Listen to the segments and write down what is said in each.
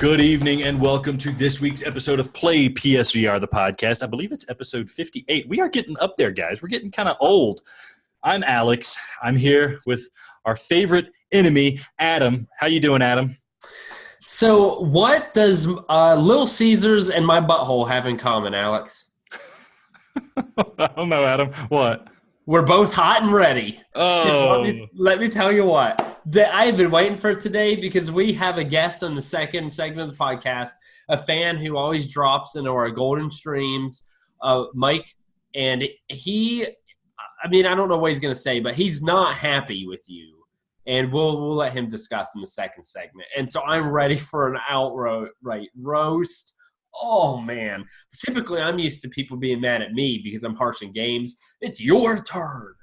Good evening and welcome to this week's episode of PlayPSVR, the podcast. I believe it's episode 58. We are getting up there, guys. We're getting kind of old. I'm Alex. I'm here with our favorite enemy, Adam. How you doing, Adam? So what does Little Caesars and my butthole have in common, Alex? I don't know, Adam. What? We're both hot and ready. Oh. Let me tell you what. I've been waiting for today because we have a guest on the second segment of the podcast, a fan who always drops into our golden streams, Mike. And I don't know what he's going to say, but he's not happy with you. And we'll let him discuss in the second segment. And so I'm ready for an outright roast. Oh, man. Typically, I'm used to people being mad at me because I'm harsh in games. It's your turn.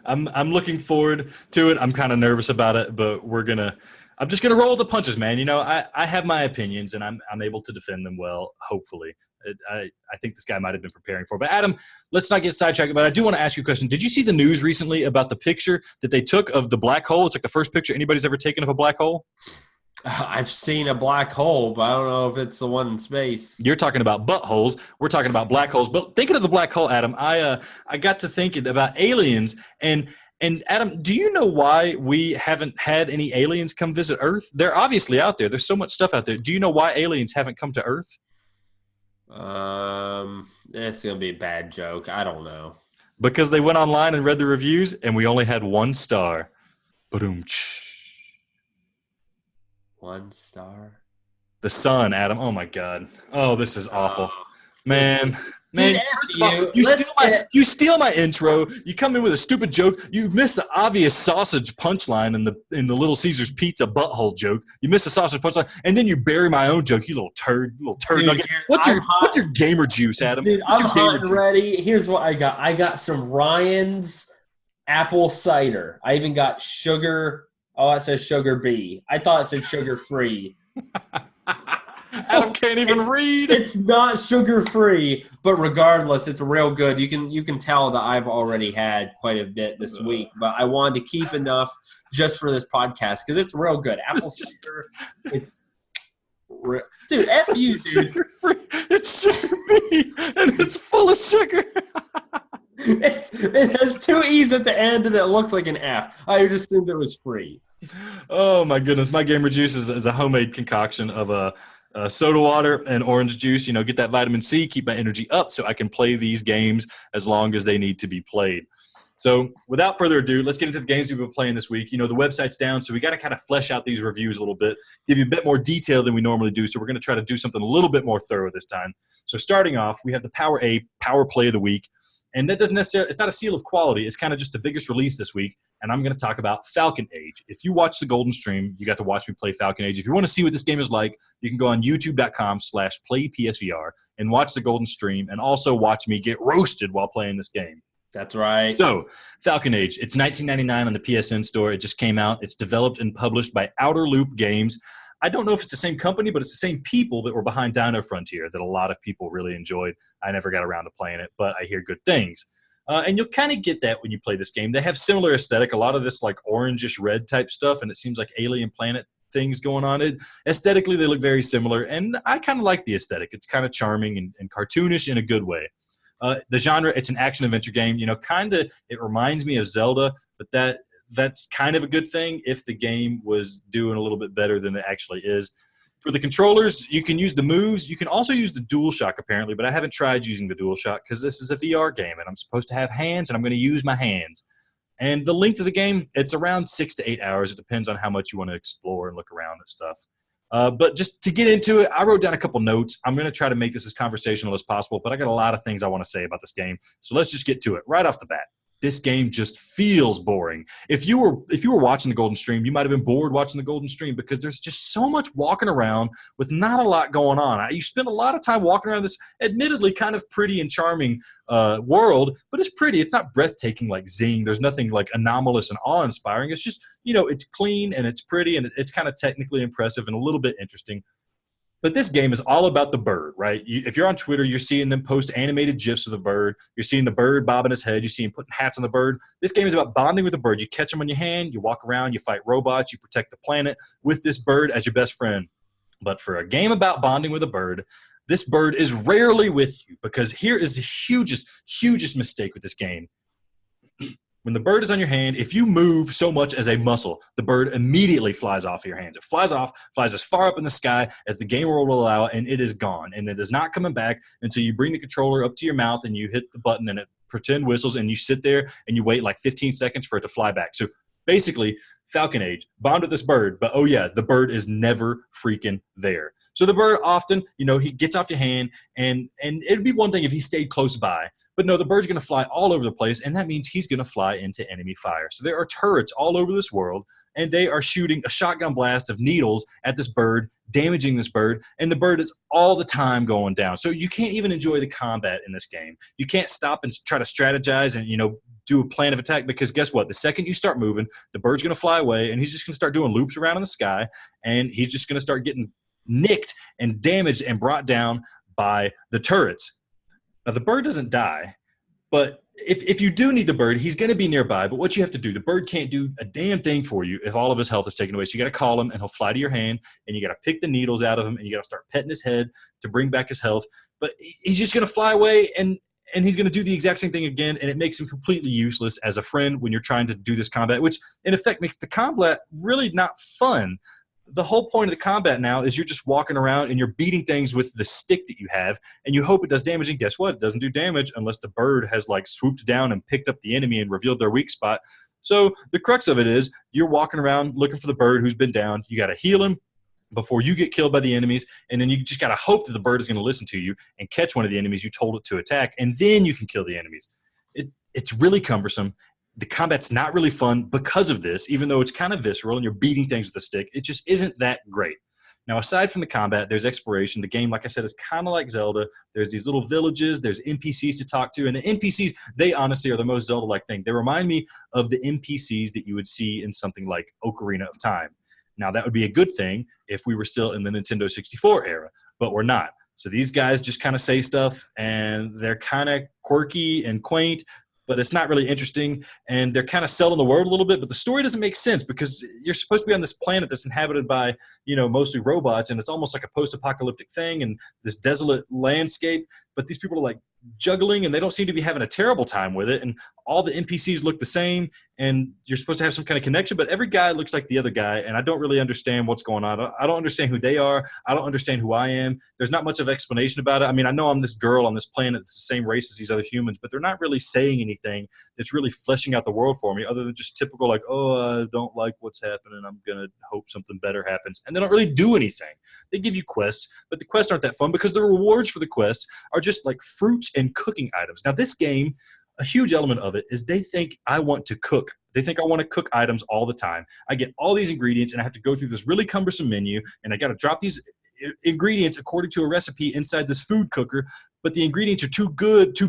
I'm looking forward to it. I'm kind of nervous about it, but I'm just gonna roll the punches, man. You know, I have my opinions, and I'm able to defend them well. Hopefully, I think this guy might have been preparing for. But Adam, let's not get sidetracked. But I do want to ask you a question. Did you see the news recently about the picture that they took of the black hole? It's like the first picture anybody's ever taken of a black hole. I've seen a black hole, but I don't know if it's the one in space. You're talking about buttholes. We're talking about black holes. But thinking of the black hole, Adam, I got to thinking about aliens. And Adam, do you know why we haven't had any aliens come visit Earth? They're obviously out there. There's so much stuff out there. Do you know why aliens haven't come to Earth? It's going to be a bad joke. I don't know. Because they went online and read the reviews, and we only had 1 star. Ba-doom-tsh. 1 star. The sun, Adam. Oh my God. Oh, this is awful, man. Dude, you steal my intro. You come in with a stupid joke. You miss the obvious sausage punchline in the Little Caesars pizza butthole joke. You miss the sausage punchline, and then you bury my own joke. You little turd Dude, nugget. What's your gamer juice, Adam? Dude, I'm hot and ready. Here's what I got. I got some Ryan's apple cider. I even got sugar. Oh, it says sugar bee. I thought it said sugar free. Adam can't even read. It's not sugar free, but regardless, it's real good. You can tell that I've already had quite a bit this week, but I wanted to keep enough just for this podcast because it's real good. Apple cider, dude. F you, dude. Sugar free. It's sugar bee, and it's full of sugar. It has 2 E's at the end, and it looks like an F. I just assumed it was free. Oh, my goodness. My gamer juice is a homemade concoction of soda water and orange juice. You know, get that vitamin C, keep my energy up so I can play these games as long as they need to be played. So without further ado, let's get into the games we've been playing this week. You know, the website's down, so we got to kind of flesh out these reviews a little bit, give you a bit more detail than we normally do. So we're going to try to do something a little bit more thorough this time. So starting off, we have the Power Play of the Week. And that doesn't necessarily – it's not a seal of quality. It's kind of just the biggest release this week, and I'm going to talk about Falcon Age. If you watch the Golden Stream, you got to watch me play Falcon Age. If you want to see what this game is like, you can go on youtube.com/playpsvr and watch the Golden Stream and also watch me get roasted while playing this game. That's right. So, Falcon Age. It's $19.99 on the PSN store. It just came out. It's developed and published by Outer Loop Games. I don't know if it's the same company, but it's the same people that were behind Dino Frontier that a lot of people really enjoyed. I never got around to playing it, but I hear good things. And you'll kind of get that when you play this game. They have similar aesthetic, a lot of this like orangish red type stuff, and it seems like alien planet things going on. Aesthetically, they look very similar, and I kind of like the aesthetic. It's kind of charming and cartoonish in a good way. The genre, it's an action-adventure game. You know, kind of it reminds me of Zelda, but that's kind of a good thing if the game was doing a little bit better than it actually is. For the controllers, you can use the moves. You can also use the DualShock, apparently, but I haven't tried using the DualShock because this is a VR game, and I'm supposed to have hands, and I'm going to use my hands. And the length of the game, it's around 6 to 8 hours. It depends on how much you want to explore and look around and stuff. But just to get into it, I wrote down a couple notes. I'm going to try to make this as conversational as possible, but I got a lot of things I want to say about this game. So let's just get to it right off the bat. This game just feels boring. If you were watching the Golden Stream, you might have been bored watching the Golden Stream because there's just so much walking around with not a lot going on. You spend a lot of time walking around this admittedly kind of pretty and charming world, but it's pretty. It's not breathtaking like Zing. There's nothing like anomalous and awe-inspiring. It's just, you know, it's clean and it's pretty and it's kind of technically impressive and a little bit interesting. But this game is all about the bird, right? If you're on Twitter, you're seeing them post animated GIFs of the bird. You're seeing the bird bobbing his head. You see him putting hats on the bird. This game is about bonding with the bird. You catch them on your hand. You walk around. You fight robots. You protect the planet with this bird as your best friend. But for a game about bonding with a bird, this bird is rarely with you, because here is the hugest mistake with this game. When the bird is on your hand, if you move so much as a muscle, the bird immediately flies off of your hands. It flies off, flies as far up in the sky as the game world will allow, and it is gone. And it is not coming back until you bring the controller up to your mouth and you hit the button and it pretend whistles, and you sit there and you wait like 15 seconds for it to fly back. So basically, Falcon Age, bond with this bird, but oh yeah, the bird is never freaking there. So the bird often, he gets off your hand, and it'd be one thing if he stayed close by. But no, the bird's going to fly all over the place, and that means he's going to fly into enemy fire. So there are turrets all over this world, and they are shooting a shotgun blast of needles at this bird, damaging this bird, and the bird is all the time going down. So you can't even enjoy the combat in this game. You can't stop and try to strategize and, do a plan of attack, because guess what? The second you start moving, the bird's going to fly away, and he's just going to start doing loops around in the sky, and he's just going to start getting nicked and damaged and brought down by the turrets. Now, the bird doesn't die, but if you do need the bird, he's going to be nearby. But what you have to do, the bird can't do a damn thing for you if all of his health is taken away. So you got to call him, and he'll fly to your hand, and you got to pick the needles out of him, and you got to start petting his head to bring back his health. But he's just going to fly away, and he's going to do the exact same thing again, and it makes him completely useless as a friend when you're trying to do this combat, which in effect makes the combat really not fun. The whole point of the combat now is you're just walking around and you're beating things with the stick that you have, and you hope it does damage, and guess what? It doesn't do damage unless the bird has swooped down and picked up the enemy and revealed their weak spot. So the crux of it is you're walking around looking for the bird who's been down. You got to heal him before you get killed by the enemies, and then you just got to hope that the bird is going to listen to you and catch one of the enemies you told it to attack, and then you can kill the enemies. It's really cumbersome. The combat's not really fun because of this, even though it's kind of visceral and you're beating things with a stick. It just isn't that great. Now, aside from the combat, there's exploration. The game, like I said, is kind of like Zelda. There's these little villages. There's NPCs to talk to. And the NPCs, they honestly are the most Zelda-like thing. They remind me of the NPCs that you would see in something like Ocarina of Time. Now, that would be a good thing if we were still in the Nintendo 64 era, but we're not. So these guys just kind of say stuff, and they're kind of quirky and quaint, but it's not really interesting, and they're kind of selling the world a little bit, but the story doesn't make sense because you're supposed to be on this planet that's inhabited by, mostly robots, and it's almost like a post-apocalyptic thing and this desolate landscape, but these people are juggling, and they don't seem to be having a terrible time with it, and all the NPCs look the same, and you're supposed to have some kind of connection, but every guy looks like the other guy, and I don't really understand what's going on. I don't understand who they are. I don't understand who I am. There's not much of explanation about it. I mean, I know I'm this girl on this planet that's the same race as these other humans, but they're not really saying anything that's really fleshing out the world for me, other than just typical, I don't like what's happening. I'm going to hope something better happens. And they don't really do anything. They give you quests, but the quests aren't that fun because the rewards for the quests are just like fruits and cooking items. Now, this game, a huge element of it is they think I want to cook. They think I want to cook items all the time. I get all these ingredients, and I have to go through this really cumbersome menu, and I got to drop these ingredients according to a recipe inside this food cooker, but the ingredients are too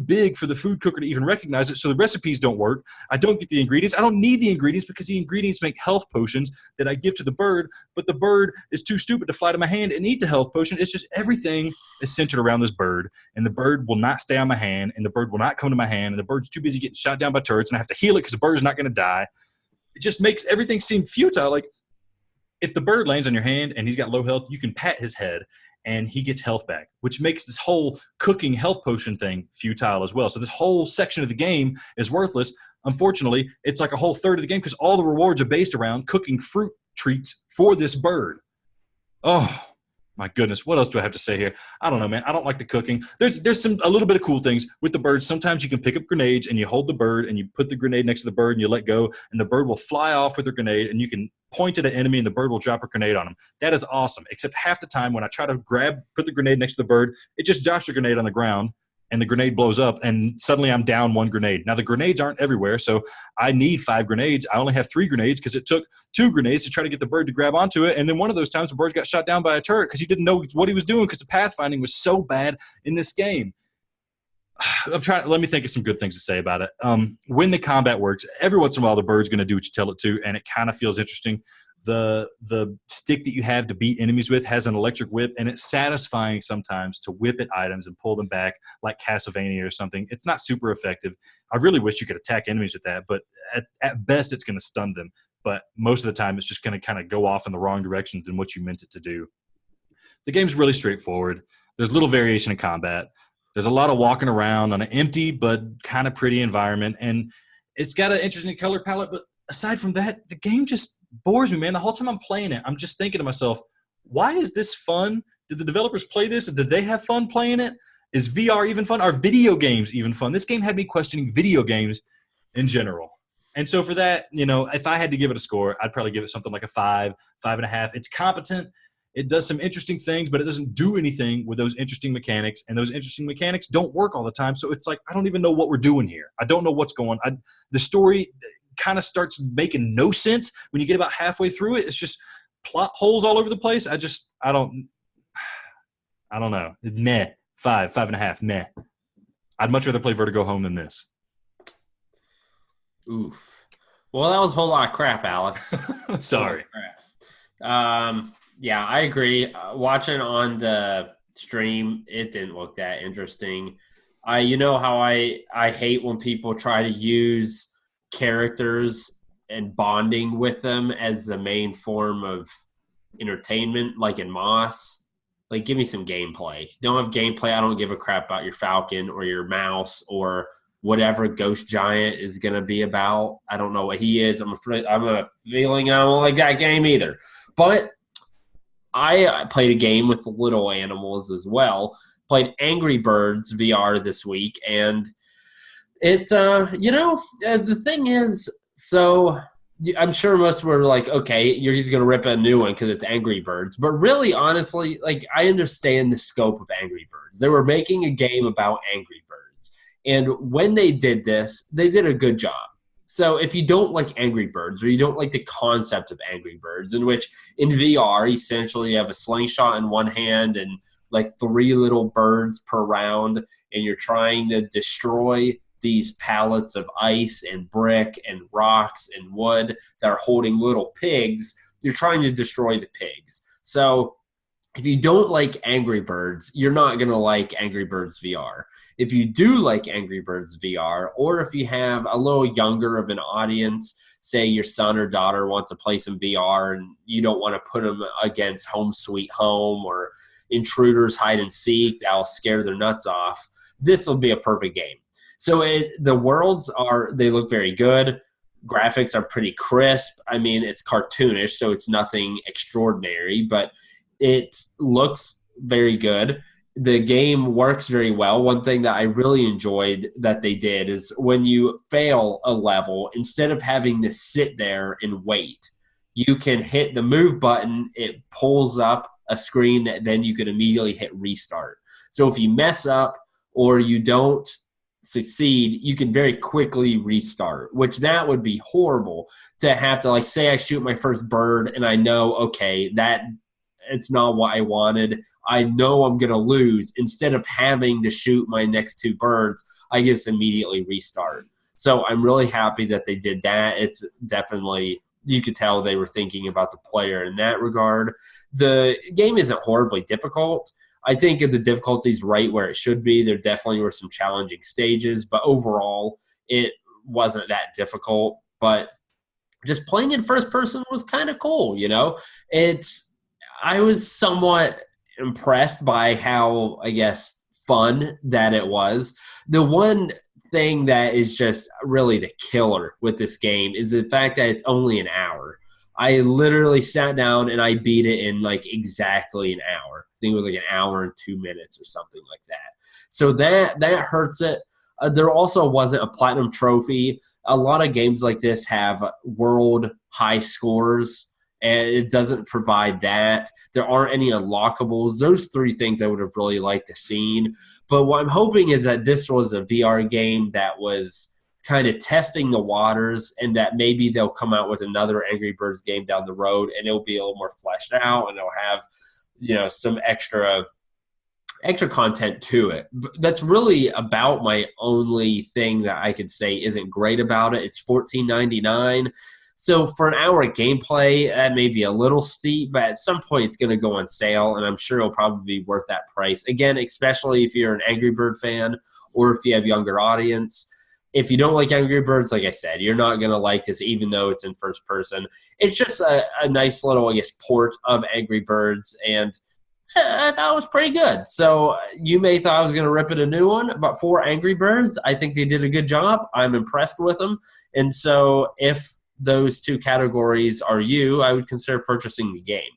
big for the food cooker to even recognize it, so the recipes don't work. I don't get the ingredients. I don't need the ingredients because the ingredients make health potions that I give to the bird, but the bird is too stupid to fly to my hand and eat the health potion. It's just everything is centered around this bird, and the bird will not stay on my hand, and the bird will not come to my hand, and the bird's too busy getting shot down by turrets, and I have to heal it because the bird's not going to die. It just makes everything seem futile. If the bird lands on your hand and he's got low health, you can pat his head and he gets health back, which makes this whole cooking health potion thing futile as well. So this whole section of the game is worthless. Unfortunately, it's like a whole third of the game because all the rewards are based around cooking fruit treats for this bird. Oh, my goodness. What else do I have to say here? I don't know, man. I don't like the cooking. There's a little bit of cool things with the birds. Sometimes you can pick up grenades and you hold the bird and you put the grenade next to the bird and you let go, and the bird will fly off with her grenade, and you can point at an enemy and the bird will drop a grenade on them. That is awesome, except half the time when I try to put the grenade next to the bird, it just drops the grenade on the ground and the grenade blows up, and suddenly I'm down one grenade. Now, the grenades aren't everywhere, so I need 5 grenades. I only have 3 grenades because it took 2 grenades to try to get the bird to grab onto it, and then one of those times the bird got shot down by a turret because he didn't know what he was doing because the pathfinding was so bad in this game. Let me think of some good things to say about it. When the combat works, every once in a while the bird's going to do what you tell it to, and it kind of feels interesting. the stick that you have to beat enemies with has an electric whip, and it's satisfying sometimes to whip at items and pull them back like Castlevania or something. It's not super effective. I really wish you could attack enemies with that, but at best it's going to stun them. But most of the time it's just going to kind of go off in the wrong direction than what you meant it to do. The game's really straightforward. There's little variation in combat. There's a lot of walking around on an empty but kind of pretty environment, and it's got an interesting color palette, but aside from that, the game just bores me, man. The whole time I'm playing it, I'm just thinking to myself, why is this fun? Did the developers play this? Did they have fun playing it? Is VR even fun? Are video games even fun? This game had me questioning video games in general. And so for that, if I had to give it a score, I'd probably give it something like a 5, 5.5. It's competent. It does some interesting things, but it doesn't do anything with those interesting mechanics, and those interesting mechanics don't work all the time. So it's like, I don't even know what we're doing here. I don't know what's going on. The story kind of starts making no sense when you get about halfway through it. It's just plot holes all over the place. I don't know. Meh. 5, 5.5. Meh. I'd much rather play Vertigo Home than this. Oof. Well, that was a whole lot of crap, Alex. Sorry. Yeah, I agree. Watching on the stream, it didn't look that interesting. You know how I hate when people try to use characters and bonding with them as the main form of entertainment, like in Moss. Like, give me some gameplay. Don't have gameplay, I don't give a crap about your Falcon or your mouse or whatever Ghost Giant is going to be about. I don't know what he is. I'm a feeling I don't like that game either. But I played a game with little animals as well. Played Angry Birds VR this week, and it, the thing is, so I'm sure most were like, okay, he's going to rip a new one because it's Angry Birds. But really, honestly, like, I understand the scope of Angry Birds. They were making a game about Angry Birds. And when they did this, they did a good job. So if you don't like Angry Birds, or you don't like the concept of Angry Birds, in which in VR, essentially you have a slingshot in one hand and like 3 little birds per round, and you're trying to destroy these pallets of ice and brick and rocks and wood that are holding little pigs, you're trying to destroy the pigs. So if you don't like Angry Birds, you're not going to like Angry Birds VR. If you do like Angry Birds VR, or if you have a little younger of an audience, say your son or daughter wants to play some VR and you don't want to put them against Home Sweet Home or Intruders Hide and Seek, that'll scare their nuts off, this will be a perfect game. So the worlds they look very good. Graphics are pretty crisp. I mean, it's cartoonish, so it's nothing extraordinary, but it looks very good. The game works very well. One thing that I really enjoyed that they did is when you fail a level, instead of having to sit there and wait, you can hit the move button. It pulls up a screen that then you can immediately hit restart. So if you mess up or you don't succeed, you can very quickly restart, which that would be horrible to have to, like, say I shoot my first bird and I know, okay, that it's not what I wanted. I know I'm going to lose. Instead of having to shoot my next 2 birds, I just immediately restart. So I'm really happy that they did that. It's definitely, you could tell they were thinking about the player in that regard. The game isn't horribly difficult. I think the difficulty is right where it should be. There definitely were some challenging stages, but overall, it wasn't that difficult. But just playing in first person was kind of cool, I was somewhat impressed by how, I guess, fun that it was. The one thing that is just really the killer with this game is the fact that it's only an hour. I literally sat down and I beat it in like exactly an hour. I think it was like an hour and 2 minutes or something like that. So that hurts it. There also wasn't a platinum trophy. A lot of games like this have world high scores, and it doesn't provide that. There aren't any unlockables. Those 3 things I would have really liked to seen. But what I'm hoping is that this was a VR game that was kind of testing the waters, and that maybe they'll come out with another Angry Birds game down the road, and it'll be a little more fleshed out, and it'll have, some extra content to it. But that's really about my only thing that I could say isn't great about it. It's $14.99. So for an hour of gameplay, that may be a little steep, but at some point it's going to go on sale, and I'm sure it'll probably be worth that price. Again, especially if you're an Angry Bird fan or if you have younger audience. If you don't like Angry Birds, like I said, you're not going to like this, even though it's in first person. It's just a nice little, I guess, port of Angry Birds, and I thought it was pretty good. So you may thought I was going to rip it a new one, but for Angry Birds, I think they did a good job. I'm impressed with them. And so if those two categories are you, I would consider purchasing the game.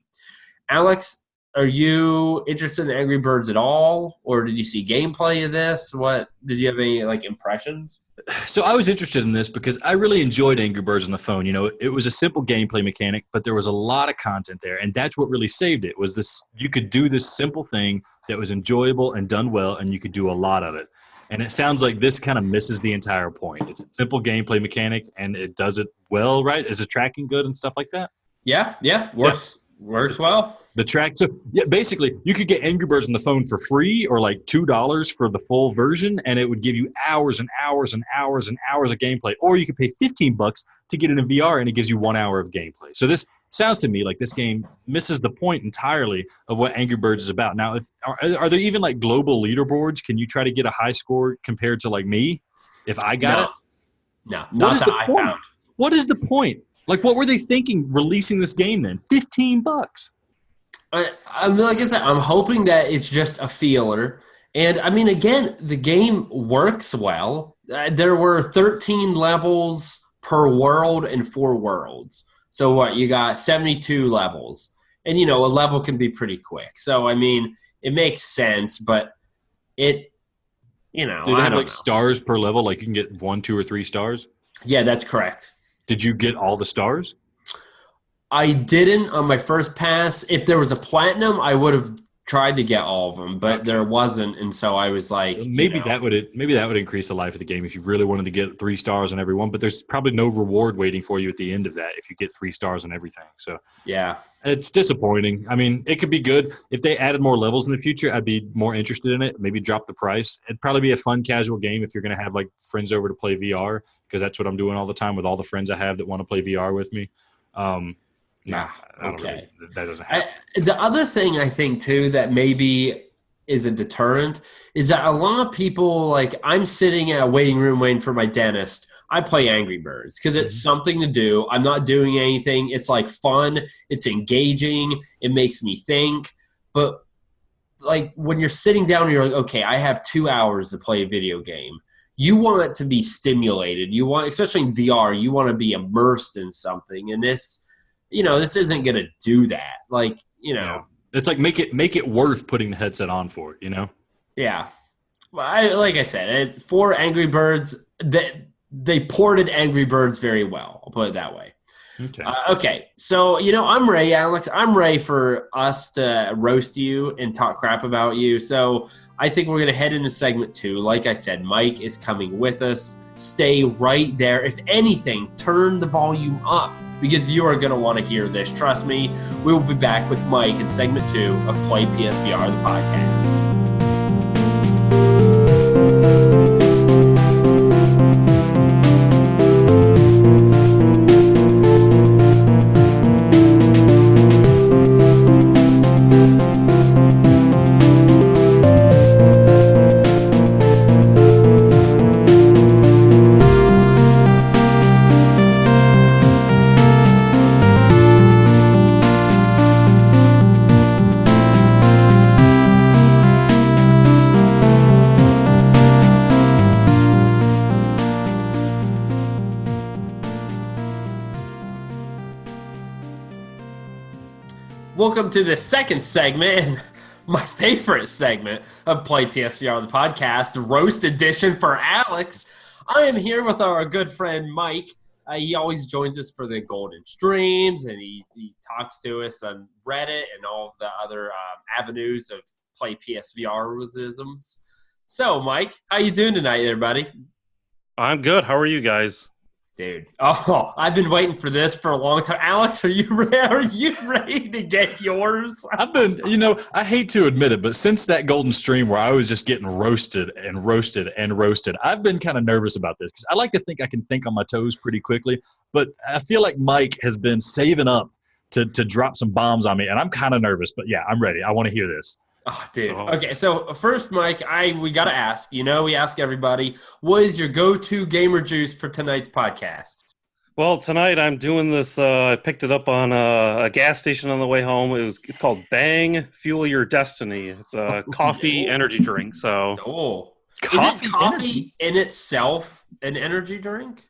Alex, are you interested in Angry Birds at all, or did you see gameplay of this? What did you have any impressions? So I was interested in this because I really enjoyed Angry Birds on the phone. It was a simple gameplay mechanic, but there was a lot of content there, and that's what really saved it. Was this you could do this simple thing that was enjoyable and done well, and you could do a lot of it. And it sounds like this kind of misses the entire point. It's a simple gameplay mechanic, and it does it well, right? Is the tracking good and stuff like that? Yeah, works well. The track, so yeah, basically, you could get Angry Birds on the phone for free or like $2 for the full version, and it would give you hours and hours and hours and hours of gameplay. Or you could pay $15 to get it in VR, and it gives you 1 hour of gameplay. So this sounds to me like this game misses the point entirely of what Angry Birds is about. Now, are there even global leaderboards? Can you try to get a high score compared to me if I got it? No, not that I found. What is the point? What were they thinking releasing this game then? $15. Like I said, I'm hoping that it's just a feeler. And, again, the game works well. There were 13 levels per world and 4 worlds. So what, you got 72 levels. And, a level can be pretty quick. So, it makes sense, but it, Do they have, stars per level? You can get 1, 2, or 3 stars? Yeah, that's correct. Did you get all the stars? I didn't on my first pass. If there was a platinum, I would have tried to get all of them, but there wasn't, and so I was like, so maybe that would increase the life of the game if you really wanted to get 3 stars on every one. But there's probably no reward waiting for you at the end of that if you get 3 stars on everything. So yeah, it's disappointing. It could be good if they added more levels in the future. I'd be more interested in it. Maybe drop the price. It'd probably be a fun, casual game if you're going to have friends over to play VR, because that's what I'm doing all the time with all the friends I have that want to play VR with me. Okay. That doesn't happen. The other thing I think, too, that maybe is a deterrent is that a lot of people, I'm sitting at a waiting room waiting for my dentist. I play Angry Birds because it's something to do. I'm not doing anything. It's, fun. It's engaging. It makes me think. But, when you're sitting down and you're like, okay, I have 2 hours to play a video game. You want it to be stimulated. You want, especially in VR, you want to be immersed in something. And this isn't going to do that. Yeah. It's make it worth putting the headset on for it, Yeah. Well, like I said, for Angry Birds, they ported Angry Birds very well. I'll put it that way. Okay. So, I'm ready, Alex. I'm ready for us to roast you and talk crap about you. So I think we're going to head into segment 2. Like I said, Mike is coming with us. Stay right there. If anything, turn the volume up, because you are going to want to hear this. Trust me, we will be back with Mike in segment 2 of PlayPSVR, the podcast. Welcome to the second segment, my favorite segment of PlayPSVR, the podcast, the roast edition for Alex. I am here with our good friend Mike. He always joins us for the golden streams, and he talks to us on Reddit and all the other avenues of PlayPSVR-isms. So, Mike, how you doing tonight there, buddy? I'm good. How are you guys? Dude, oh, I've been waiting for this for a long time. Alex, are you ready to get yours? I've been, I hate to admit it, but since that golden stream where I was just getting roasted and roasted and roasted, I've been kind of nervous about this because I like to think I can think on my toes pretty quickly, but I feel like Mike has been saving up to drop some bombs on me, and I'm kind of nervous, but yeah, I'm ready. I want to hear this. Oh, dude. Okay, so first, Mike, we got to ask, we ask everybody, what is your go-to gamer juice for tonight's podcast? Well, tonight I'm doing this, I picked it up on a gas station on the way home. It's called Bang Fuel Your Destiny. It's a coffee energy drink, so. Oh. Coffee is it coffee in itself an energy drink?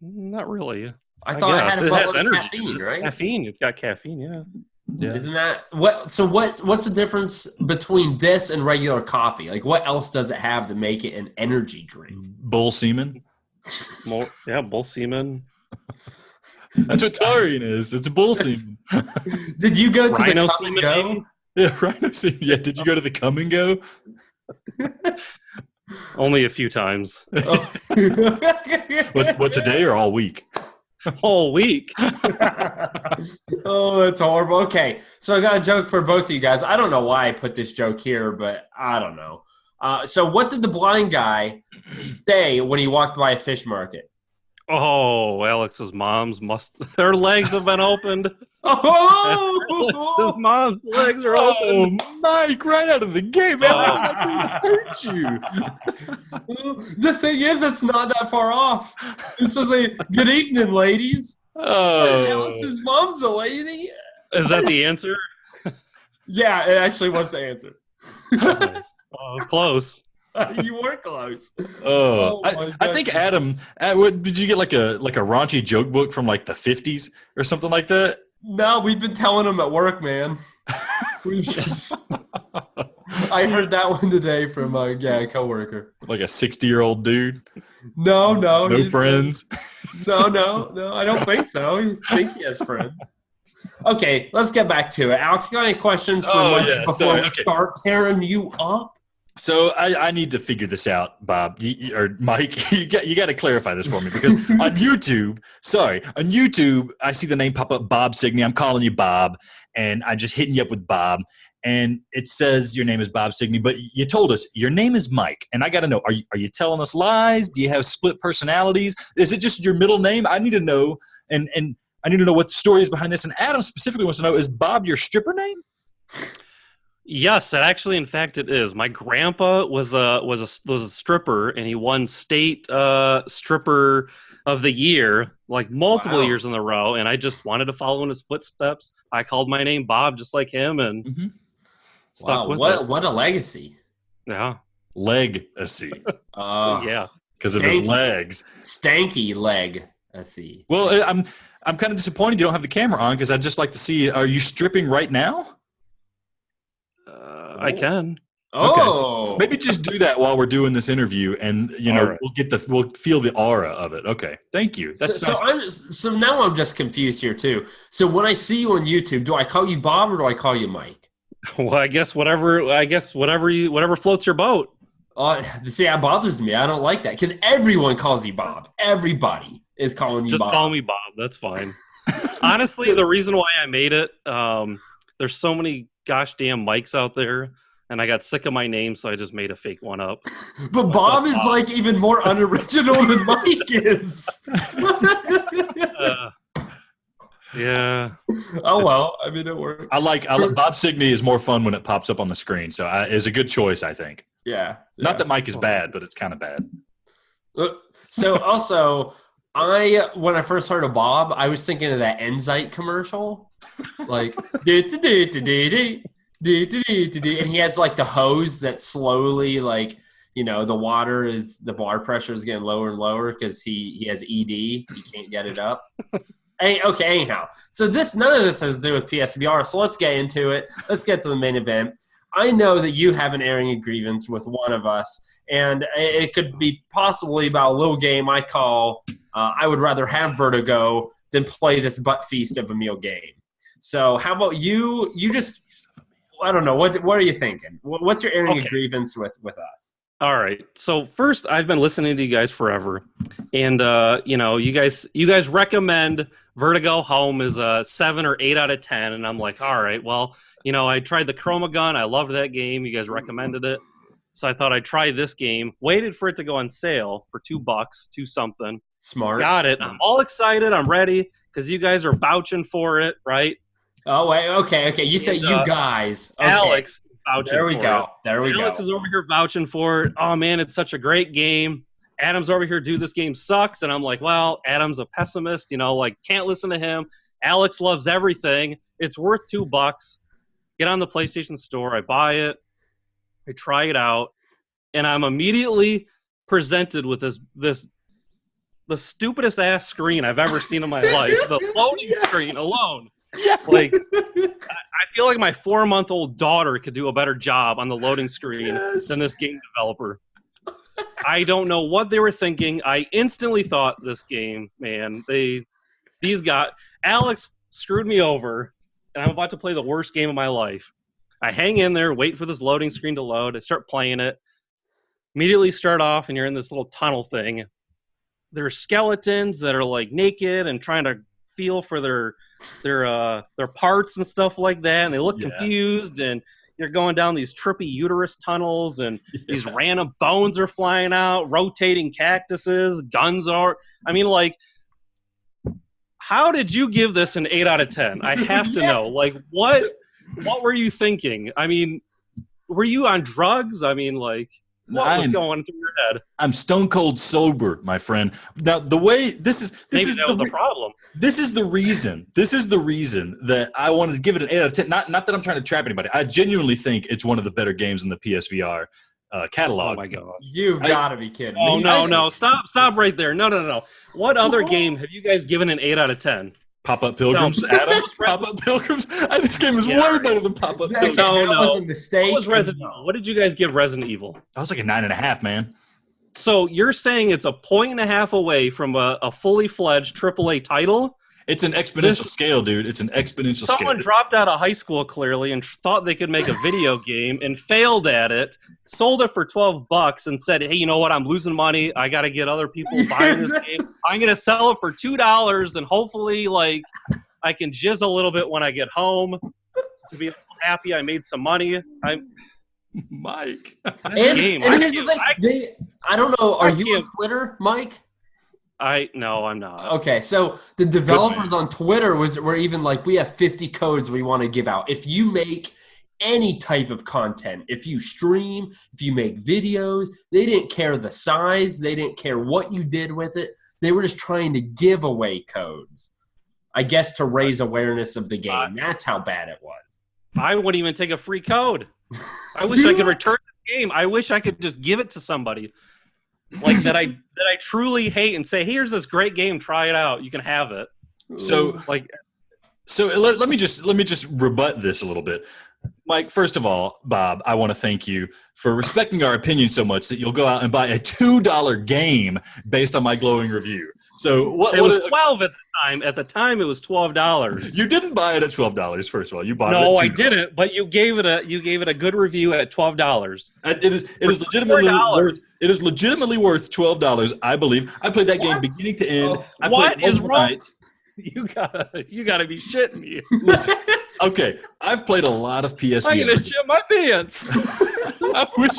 Not really. I thought it had a bottle of energy, caffeine, right? Caffeine. It's got caffeine, yeah. Yeah. Isn't that what? So what's the difference between this and regular coffee? Like, what else does it have to make it an energy drink? Bull semen. Bull semen. That's what taurine is. It's bull semen. Did you go to Rhino the come and go? Yeah, rhino semen. Yeah, did you go to the come and go? Only a few times. Oh. What today or all week? Whole week. Oh, that's horrible. Okay, so I got a joke for both of you guys. I don't know why I put this joke here, but I don't know. So what did the blind guy say when he walked by a fish market? Oh, Alex's her legs have been opened. Oh! Alex's mom's legs are open. Oh, Mike, right out of the gate, man. That hurt you. The thing is, it's not that far off. This was a good evening, ladies. Oh. Alex's mom's a lady. Is that the answer? Yeah, it actually was the answer. Oh, close. You were close. Oh, my I think Adam. What did you get like a raunchy joke book from like the 50s or something like that? No, we've been telling them at work, man. I heard that one today from a coworker. Like a 60-year-old dude. No, No friends. No, I don't think so. I think he has friends. Okay, let's get back to it. Alex, you got any questions for Mike before we start tearing you up? So I need to figure this out, Bob or Mike. You got to clarify this for me because on YouTube, I see the name pop up, Bob Signey. I'm calling you Bob, and I'm just hitting you up with Bob, and it says your name is Bob Signey, but you told us your name is Mike, and I got to know: are you telling us lies? Do you have split personalities? Is it just your middle name? I need to know, and I need to know what the story is behind this. And Adam specifically wants to know: is Bob your stripper name? Yes, actually, in fact, it is. My grandpa was a stripper, and he won state stripper of the year like multiple years in a row. And I just wanted to follow in his footsteps. I called my name Bob, just like him, and stuck with it. What a legacy! Yeah, legacy. Yeah, because of his legs. Stanky legacy. Well, I'm kind of disappointed you don't have the camera on because I'd just like to see. Are you stripping right now? I can. Oh, okay. Maybe just do that while we're doing this interview, and right. we'll feel the aura of it. Okay, thank you. That's nice. So now I'm just confused here too. So when I see you on YouTube, do I call you Bob or do I call you Mike? Well, I guess whatever floats your boat. See, that bothers me. I don't like that because everyone calls you Bob. Everybody is calling you Bob. Just call me Bob. That's fine. Honestly, the reason why I made it, there's so many gosh damn Mikes out there, and I got sick of my name, so I just made a fake one up. But Bob is like even more unoriginal than Mike is. Yeah. Oh well, I mean it worked. I like Bob Signey is more fun when it pops up on the screen, so it's a good choice, I think. Yeah. Not that Mike is bad, but it's kind of bad. So also, when I first heard of Bob, I was thinking of that Enzyte commercial. Like and he has like the hose that slowly the bar pressure is getting lower and lower because he has ED, he can't get it up. Anyhow, so none of this has to do with PSVR, so let's get into it. Let's get to the main event. I know that you have an airing of grievance with one of us, and it could be possibly about a little game I call I would rather have Vertigo than play this butt feast of a meal game. So how about you? You just, I don't know. What are you thinking? What's your airing of grievance with us? All right. So first, I've been listening to you guys forever, and you guys recommend Vertigo Home is a 7 or 8 out of 10, and I'm like, all right, well, I tried the Chroma Gun. I loved that game. You guys recommended it, so I thought I'd try this game. Waited for it to go on sale for $2, $2 something. Smart. Got it. I'm all excited. I'm ready because you guys are vouching for it, right? Oh wait, okay. You said you guys. Okay. Alex. There we go. Alex is over here vouching for it. Oh, man, it's such a great game. Adam's over here, dude, this game sucks. And I'm like, well, Adam's a pessimist, can't listen to him. Alex loves everything. It's worth $2. Get on the PlayStation Store. I buy it. I try it out. And I'm immediately presented with the stupidest ass screen I've ever seen in my life. The loading screen alone. Yes. Like, I feel like my 4-month-old daughter could do a better job on the loading screen than this game developer. I don't know what they were thinking. I instantly thought this game, man, Alex screwed me over, and I'm about to play the worst game of my life. I hang in there, wait for this loading screen to load. I start playing it. Immediately start off, and you're in this little tunnel thing. There are skeletons that are like naked and trying to feel for their parts and stuff like that, and they look confused, and you're going down these trippy uterus tunnels, and these random bones are flying out, rotating cactuses, guns are. I mean, like, how did you give this an 8 out of 10? I have to know. Like, what were you thinking? I mean, were you on drugs? I mean, like, what was going through your head? I'm stone cold sober, my friend. Now, the way this is the problem. This is the reason. This is the reason that I wanted to give it an 8 out of 10. Not that I'm trying to trap anybody. I genuinely think it's one of the better games in the PSVR catalog. Oh my god! You've got to be kidding me. Oh no! Stop right there! No! What other game have you guys given an 8 out of 10? Pop-Up Pilgrims, Adam. Pop-Up Pilgrims. This game is way better than Pop-Up Pilgrims. That was a mistake. What did you guys give Resident Evil? I was like a 9.5, man. So you're saying it's a 1.5 away from a fully fledged AAA title? It's an exponential scale, dude. It's an exponential scale. Someone dropped out of high school, clearly, and thought they could make a video game and failed at it, sold it for $12 and said, hey, you know what? I'm losing money. I got to get other people buying this game. I'm going to sell it for $2 and hopefully, like, I can jizz a little bit when I get home to be happy I made some money. Mike. And here's the thing. I don't know. Are you on Twitter, Mike? No, I'm not. Okay, so the developers on Twitter were even like, we have 50 codes we want to give out. If you make any type of content, if you stream, if you make videos, they didn't care the size. They didn't care what you did with it. They were just trying to give away codes, I guess, to raise awareness of the game. That's how bad it was. I wouldn't even take a free code. I wish I could return the game. I wish I could just give it to somebody. Like that I truly hate and say, here's this great game, try it out. You can have it. So let me just rebut this a little bit. Mike, first of all, Bob, I want to thank you for respecting our opinion so much that you'll go out and buy a $2 game based on my glowing review. So it was $12 at the time. At the time, it was $12. You didn't buy it at $12. First of all, you bought it. No, at $2. I didn't. But you gave it a good review at $12. It is legitimately worth. It is legitimately worth $12. I believe. I played that game beginning to end. What is wrong? You gotta be shitting me. Listen, okay, I've played a lot of PSVR. I'm gonna shit my pants. I wish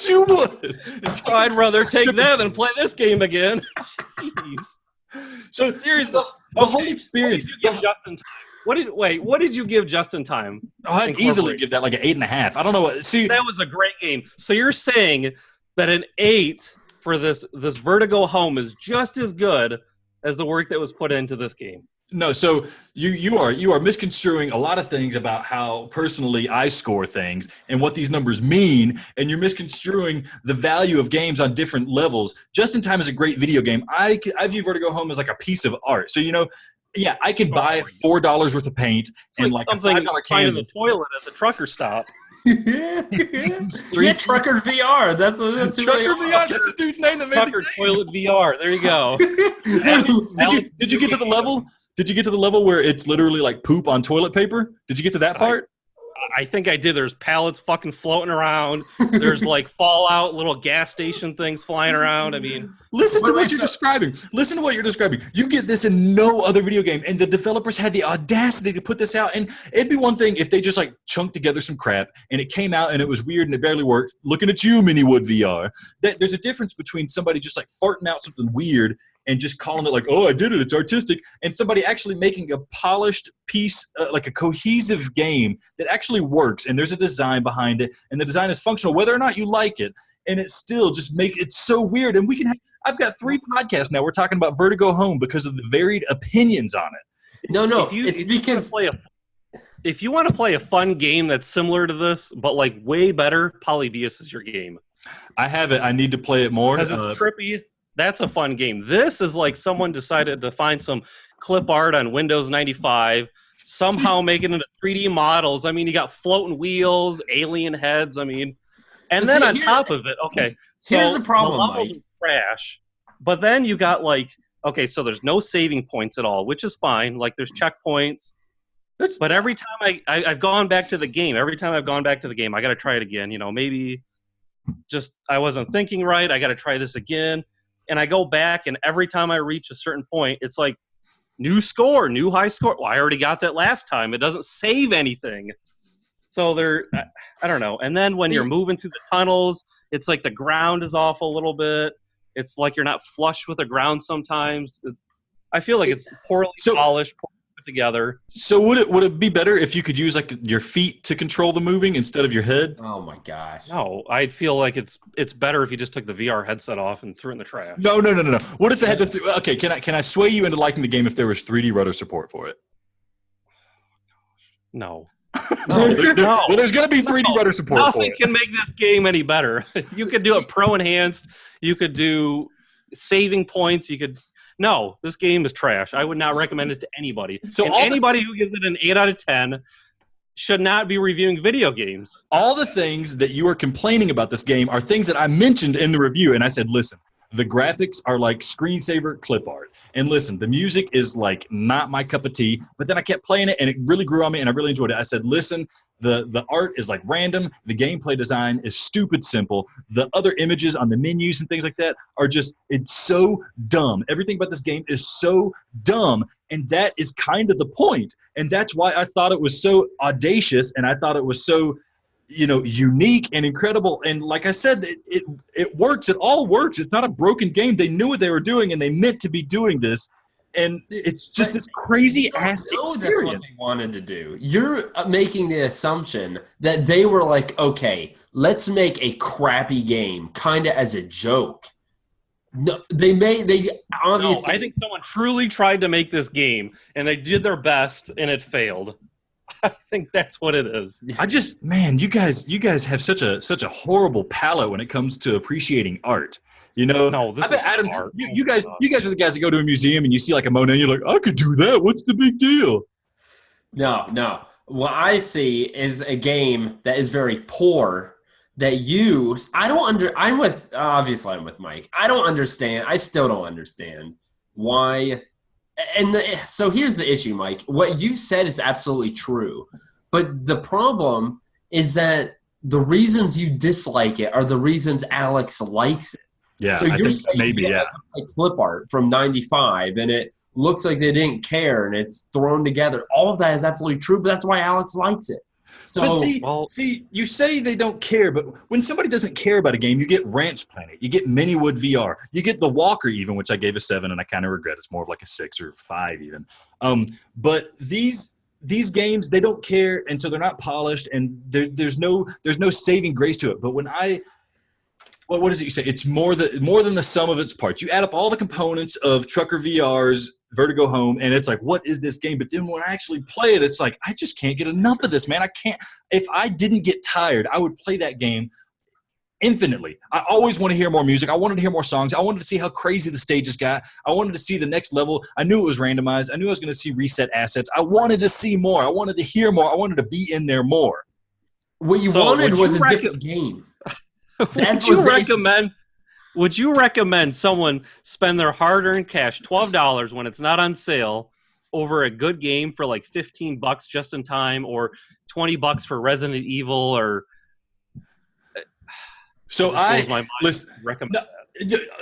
you would. I'd rather take that than play this game again. Jeez. So seriously, the whole experience. What did you give Just in Time? Oh, I'd easily give that like an 8.5. I don't know what. See, that was a great game. So you're saying that an 8 for this Vertigo Home is just as good as the work that was put into this game? No, so you are misconstruing a lot of things about how personally I score things and what these numbers mean, and you're misconstruing the value of games on different levels. Just in Time is a great video game. I view Vertigo Home as like a piece of art. So yeah, I can buy $4 worth of paint and like a $5 canvas. In the toilet at the trucker stop. Trucker VR. That's Trucker VR. That's the dude's name that made Trucker Toilet VR. There you go. Did you get to the level? Did you get to the level where it's literally like poop on toilet paper? Did you get to that part? I think I did. There's pallets fucking floating around. There's like Fallout little gas station things flying around. I mean, listen to what you're describing. Listen to what you're describing. You get this in no other video game, and the developers had the audacity to put this out. And it'd be one thing if they just like chunked together some crap and it came out and it was weird and it barely worked. Looking at you, Miniwood VR. There's a difference between somebody just like farting out something weird and just calling it like, oh, I did it, it's artistic, and somebody actually making a polished piece, like a cohesive game that actually works, and there's a design behind it, and the design is functional, whether or not you like it, and it still just make it so weird. And we can I've got 3 podcasts now. We're talking about Vertigo Home because of the varied opinions on it. If you want to play a fun game that's similar to this, but like way better, Polybius is your game. I have it. I need to play it more. Because it's trippy. That's a fun game. This is like someone decided to find some clip art on Windows 95, somehow make it into 3D models. I mean, you got floating wheels, alien heads. I mean, and then on top of it, okay. Here's the problem, the levels Mike. Crash, but then you got like, okay, so there's no saving points at all, which is fine. Like there's checkpoints. But every time I've gone back to the game, I got to try it again. You know, maybe just I wasn't thinking right. I got to try this again. And I go back, and every time I reach a certain point, it's like, new score, new high score. Well, I already got that last time. It doesn't save anything. So I don't know. And then when you're moving through the tunnels, it's like the ground is off a little bit. It's like you're not flush with the ground sometimes. I feel like it's poorly polished, poorly put together. So would it be better if you could use like your feet to control the moving instead of your head? Oh my gosh. No, I'd feel like it's better if you just took the VR headset off and threw it in the trash. No. What if it had to? Okay, can I sway you into liking the game if there was 3D rudder support for it? No. Well, there's going to be 3D rudder support for it. Nothing can make this game any better. You could do it pro enhanced. You could do saving points. No, this game is trash. I would not recommend it to anybody. So anybody who gives it an 8 out of 10 should not be reviewing video games. All the things that you are complaining about this game are things that I mentioned in the review, and I said, listen, the graphics are like screensaver clip art. And listen, the music is like not my cup of tea, but then I kept playing it and it really grew on me and I really enjoyed it. I said, listen, the art is like random. The gameplay design is stupid simple. The other images on the menus and things like that are just, it's so dumb. Everything about this game is so dumb. And that is kind of the point. And that's why I thought it was so audacious and I thought it was so, unique and incredible. And like I said, it works. It all works. It's not a broken game. They knew what they were doing and they meant to be doing this. And it's just this crazy ass experience. That's what they wanted to do. You're making the assumption that they were like, okay, let's make a crappy game kind of as a joke. No, they obviously. No, I think someone truly tried to make this game and they did their best and it failed. I think that's what it is. You guys have such a horrible palate when it comes to appreciaing art. No, this is Adam, art. you guys are the guys that go to a museum and you see like a Monet and you're like, I could do that. What's the big deal? No. What I see is a game that is very poor that I'm with Mike. I don't understand. I still don't understand why. And so here's the issue, Mike. What you said is absolutely true. But the problem is that the reasons you dislike it are the reasons Alex likes it. Yeah, so you're saying maybe, like clip art from 95 and it looks like they didn't care and it's thrown together. All of that is absolutely true, but that's why Alex likes it. So, but see, you say they don't care, but when somebody doesn't care about a game, you get Ranch Planet, you get Miniwood VR, you get The Walker even, which I gave a 7 and I kind of regret. It's more of like a 6 or 5 even. But these games, they don't care, and so they're not polished, and there's no saving grace to it. But when what is it you say? It's more than the sum of its parts. You add up all the components of Trucker VR's Vertigo Home, and it's like, what is this game? But then when I actually play it, it's like, I just can't get enough of this, man. I can't. If I didn't get tired, I would play that game infinitely. I always want to hear more music. I wanted to hear more songs. I wanted to see how crazy the stages got. I wanted to see the next level. I knew it was randomized. I knew I was going to see reset assets. I wanted to see more. I wanted to hear more. I wanted to be in there more. What you wanted was a different game. Would you recommend someone spend their hard-earned cash, $12, when it's not on sale, over a good game for like $15 just in time, or $20 for Resident Evil, or so listen. Recommend that.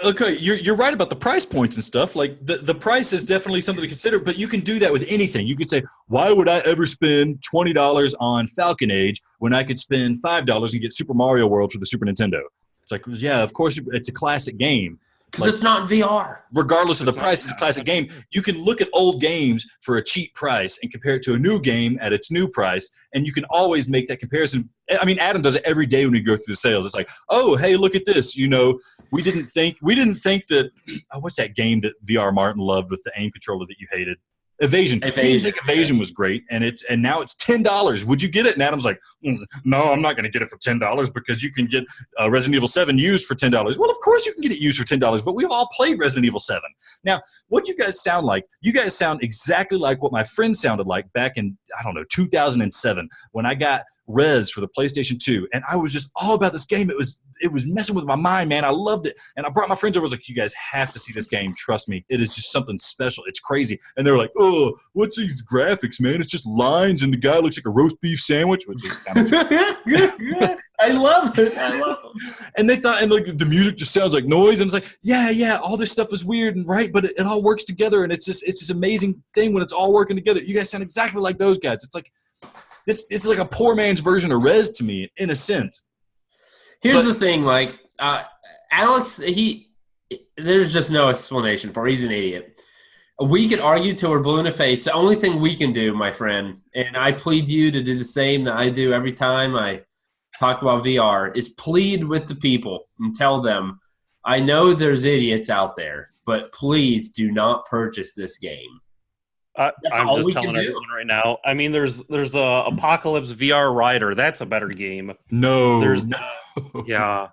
Okay, you're right about the price points and stuff. Like the price is definitely something to consider, but you can do that with anything. You could say, why would I ever spend $20 on Falcon Age when I could spend $5 and get Super Mario World for the Super Nintendo? It's like, yeah, of course, it's a classic game. Because it's not VR. Regardless of the price, it's a classic game. You can look at old games for a cheap price and compare it to a new game at its new price, and you can always make that comparison. I mean, Adam does it every day when we go through the sales. It's like, oh, hey, look at this. You know, we didn't think that what's that game that VR Martin loved with the aim controller that you hated? Evasion. We didn't think Evasion was great, and now it's $10. Would you get it? And Adam's like, no, I'm not going to get it for $10 because you can get Resident Evil 7 used for $10. Well, of course you can get it used for $10, but we've all played Resident Evil 7. Now, what you guys sound like, you guys sound exactly like what my friend sounded like back in, 2007 when I got Res for the PlayStation 2, and I was just all about this game. It was messing with my mind, man. I loved it, and I brought my friends over. I was like, you guys have to see this game. Trust me, it is just something special. It's crazy. And they were like, oh, what's these graphics, man? It's just lines, and the guy looks like a roast beef sandwich, which is kind of I love it. And they thought, and like the music just sounds like noise, and it's like, yeah, all this stuff is weird and right, but it all works together, and it's this amazing thing when it's all working together. You guys sound exactly like those guys. It's like this is like a poor man's version of Res to me, in a sense. Here's the thing, like Alex, there's just no explanation for it. He's an idiot. We could argue till we're blue in the face. The only thing we can do, my friend, and I plead you to do the same that I do every time I talk about VR, is plead with the people and tell them, I know there's idiots out there, but please do not purchase this game. I'm just telling everyone right now. I mean, there's a Apocalypse VR Rider. That's a better game. No. Yeah,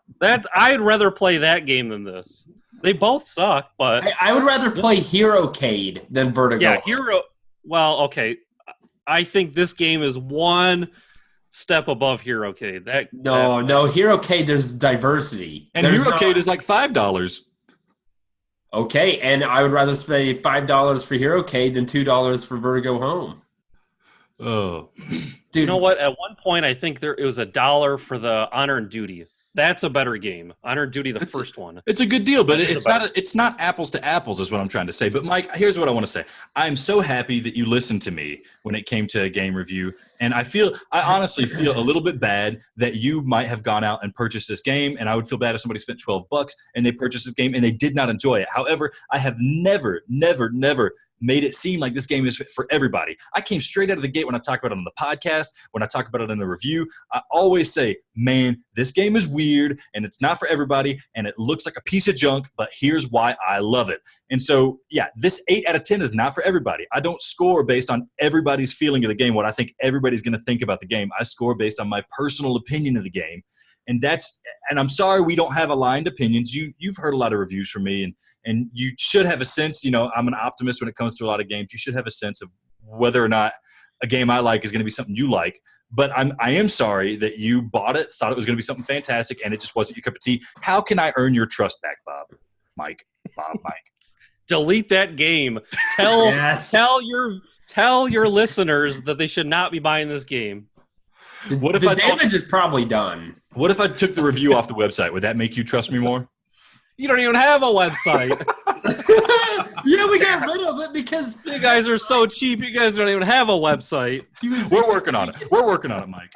I'd rather play that game than this. They both suck, but I would rather play HeroCade than Vertigo. Yeah, Well, okay. I think this game is one step above HeroCade. No, HeroCade. There's diversity, and HeroCade is like $5. Okay, and I would rather spend $5 for HeroCade than $2 for Vertigo Home. Oh, dude! You know what? At one point, I think it was $1 for the Honor and Duty. That's a better game. Honor and Duty, first one. It's a good deal, but it's not apples to apples, is what I'm trying to say. But Mike, here's what I want to say. I'm so happy that you listened to me when it came to a game review, and I honestly feel a little bit bad that you might have gone out and purchased this game, and I would feel bad if somebody spent $12 and they purchased this game and they did not enjoy it. However, I have never made it seem like this game is for everybody. I came straight out of the gate when I talk about it on the podcast, when I talk about it in the review. I always say, man, this game is weird and it's not for everybody and it looks like a piece of junk, but here's why I love it. And so, yeah, this 8 out of 10 is not for everybody. I don't score based on everybody's feeling of the game, what I think everybody's going to think about the game. I score based on my personal opinion of the game. And I'm sorry we don't have aligned opinions. You've heard a lot of reviews from me, and you should have a sense, I'm an optimist when it comes to a lot of games. You should have a sense of whether or not a game I like is going to be something you like. But I am sorry that you bought it, thought it was going to be something fantastic, and it just wasn't your cup of tea. How can I earn your trust back, Bob? Mike. Delete that game. Tell your listeners that they should not be buying this game. The damage is probably done. What if I took the review off the website? Would that make you trust me more? You don't even have a website. Yeah, we got rid of it because you guys are so cheap. You guys don't even have a website. We're working on it, Mike.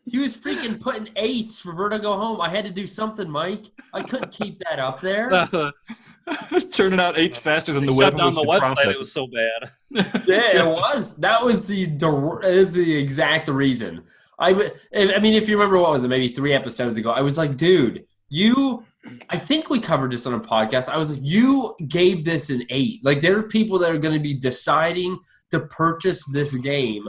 He was freaking putting 8s for Vertigo Home. I had to do something, Mike. I couldn't keep that up there. I was turning out 8s faster than the web was processing. It was so bad. Yeah, it was. That was the exact reason. I mean, if you remember, what was it, maybe 3 episodes ago, I was like, dude, I think we covered this on a podcast. I was like, you gave this an 8. Like, there are people that are going to be deciding to purchase this game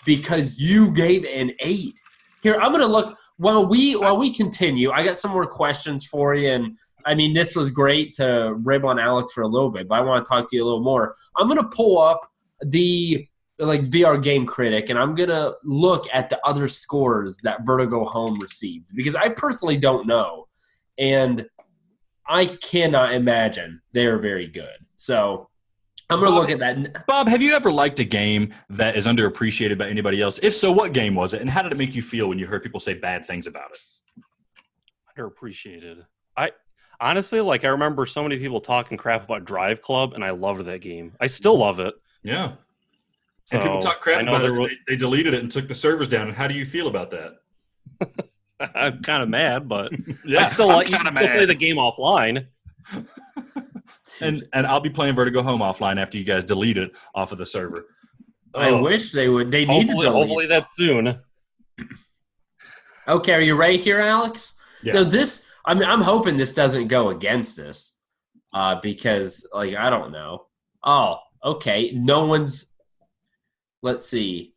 because you gave it an 8. Here, I'm going to look, while we continue, I got some more questions for you, and I mean, this was great to rib on Alex for a little bit, but I want to talk to you a little more. I'm going to pull up the VR Game Critic, and I'm going to look at the other scores that Vertigo Home received, because I personally don't know, and I cannot imagine they're very good. So I'm going to look at that. Bob, have you ever liked a game that is underappreciated by anybody else? If so, what game was it? And how did it make you feel when you heard people say bad things about it? Underappreciated. I honestly, like, I remember so many people talking crap about Driveclub, and I loved that game. I still love it. Yeah. So, and people talk crap about it. They deleted it and took the servers down. And how do you feel about that? I'm kind of mad, but yeah, I still like you can still play the game offline. and I'll be playing Vertigo Home offline after you guys delete it off of the server. I wish they would. They need to delete. Hopefully that's soon. Okay, are you ready here, Alex? Yeah. No, this. I'm hoping this doesn't go against us, because like I don't know. Oh, okay. No one's. Let's see.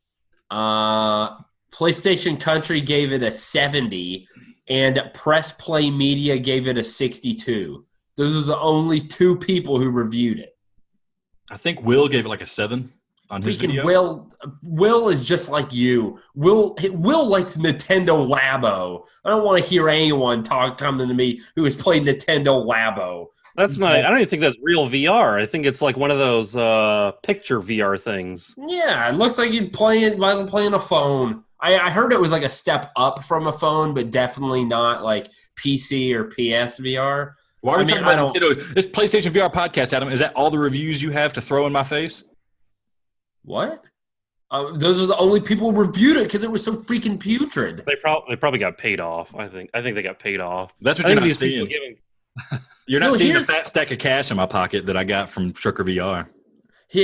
PlayStation Country gave it a 70, and Press Play Media gave it a 62. Those are the only two people who reviewed it. I think Will gave it like a 7 on his video. Will is just like you. Will likes Nintendo Labo. I don't want to hear anyone coming to me who has played Nintendo Labo. That's not. I don't even think that's real VR. I think it's like one of those picture VR things. Yeah, it looks like you're playing. Might as well play on a phone. I heard it was like a step up from a phone, but definitely not like PC or PSVR. Why are we talking about Nintendo? This PlayStation VR podcast, Adam, is that all the reviews you have to throw in my face? What? Those are the only people who reviewed it because it was so freaking putrid. They probably got paid off. I think they got paid off. That's what you're not seeing. You're not seeing the fat stack of cash in my pocket that I got from Trucker VR.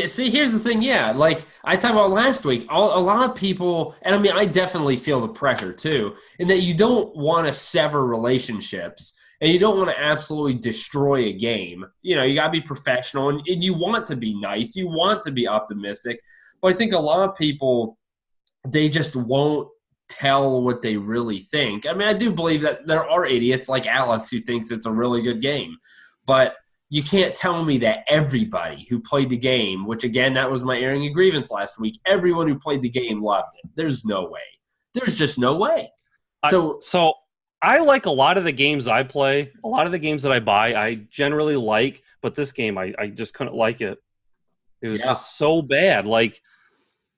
See, here's the thing. Yeah, like I talked about last week, a lot of people, and I mean, I definitely feel the pressure too, in that you don't want to sever relationships and you don't want to absolutely destroy a game. You know, you got to be professional and you want to be nice. You want to be optimistic. But I think a lot of people, they just won't tell what they really think. I mean, I do believe that there are idiots like Alex who thinks it's a really good game. But you can't tell me that everybody who played the game, which again, that was my airing of grievance last week, everyone who played the game loved it. There's no way. There's just no way. So I like a lot of the games I play. A lot of the games that I buy, I generally like. But this game, I just couldn't like it. It was just so bad. Like,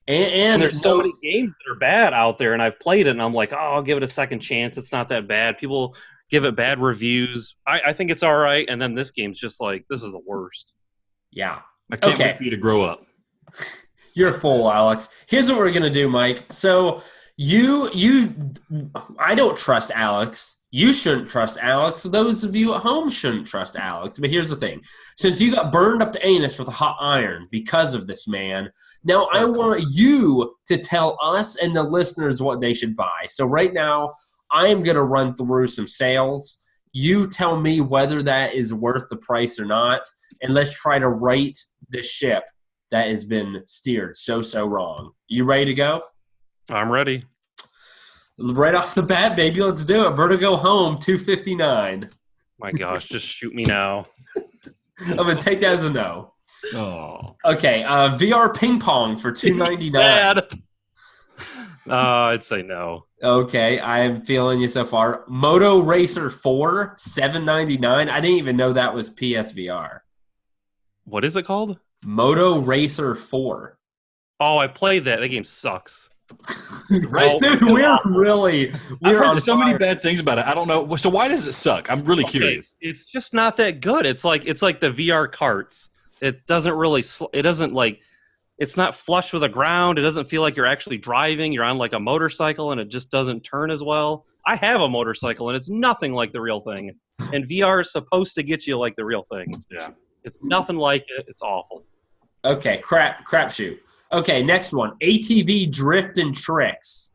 and there's so many games that are bad out there, and I've played it, and I'm like, oh, I'll give it a second chance. It's not that bad. People give it bad reviews. I think it's all right, and then this game's just like, this is the worst. Yeah. I can't wait for you to grow up. You're a fool, Alex. Here's what we're going to do, Mike. So I don't trust Alex. You shouldn't trust Alex. Those of you at home shouldn't trust Alex. But here's the thing. Since you got burned up the anus with a hot iron because of this man, now I want you to tell us and the listeners what they should buy. So right now, I am going to run through some sales. You tell me whether that is worth the price or not, and let's try to right the ship that has been steered so wrong. You ready to go? I'm ready. Right off the bat, baby, let's do it. Vertigo Home, $259. My gosh, just shoot me now. I'm going to take that as a no. Oh. Okay, VR Ping Pong for $299. I'd say no. Okay, I am feeling you so far. Moto Racer 4, $799. I didn't even know that was PSVR. What is it called? Moto Racer 4. Oh, I played that. That game sucks. Right, dude, I've heard so many bad things about it. I don't know. So why does it suck? I'm really curious. It's just not that good. It's like the VR carts. It doesn't really. It's not flush with the ground. It doesn't feel like you're actually driving. You're on like a motorcycle, and it just doesn't turn as well. I have a motorcycle, and it's nothing like the real thing. And VR is supposed to get you like the real thing. Yeah, it's nothing like it. It's awful. Okay, crap shoot. Okay, next one. ATV Drift and Tricks.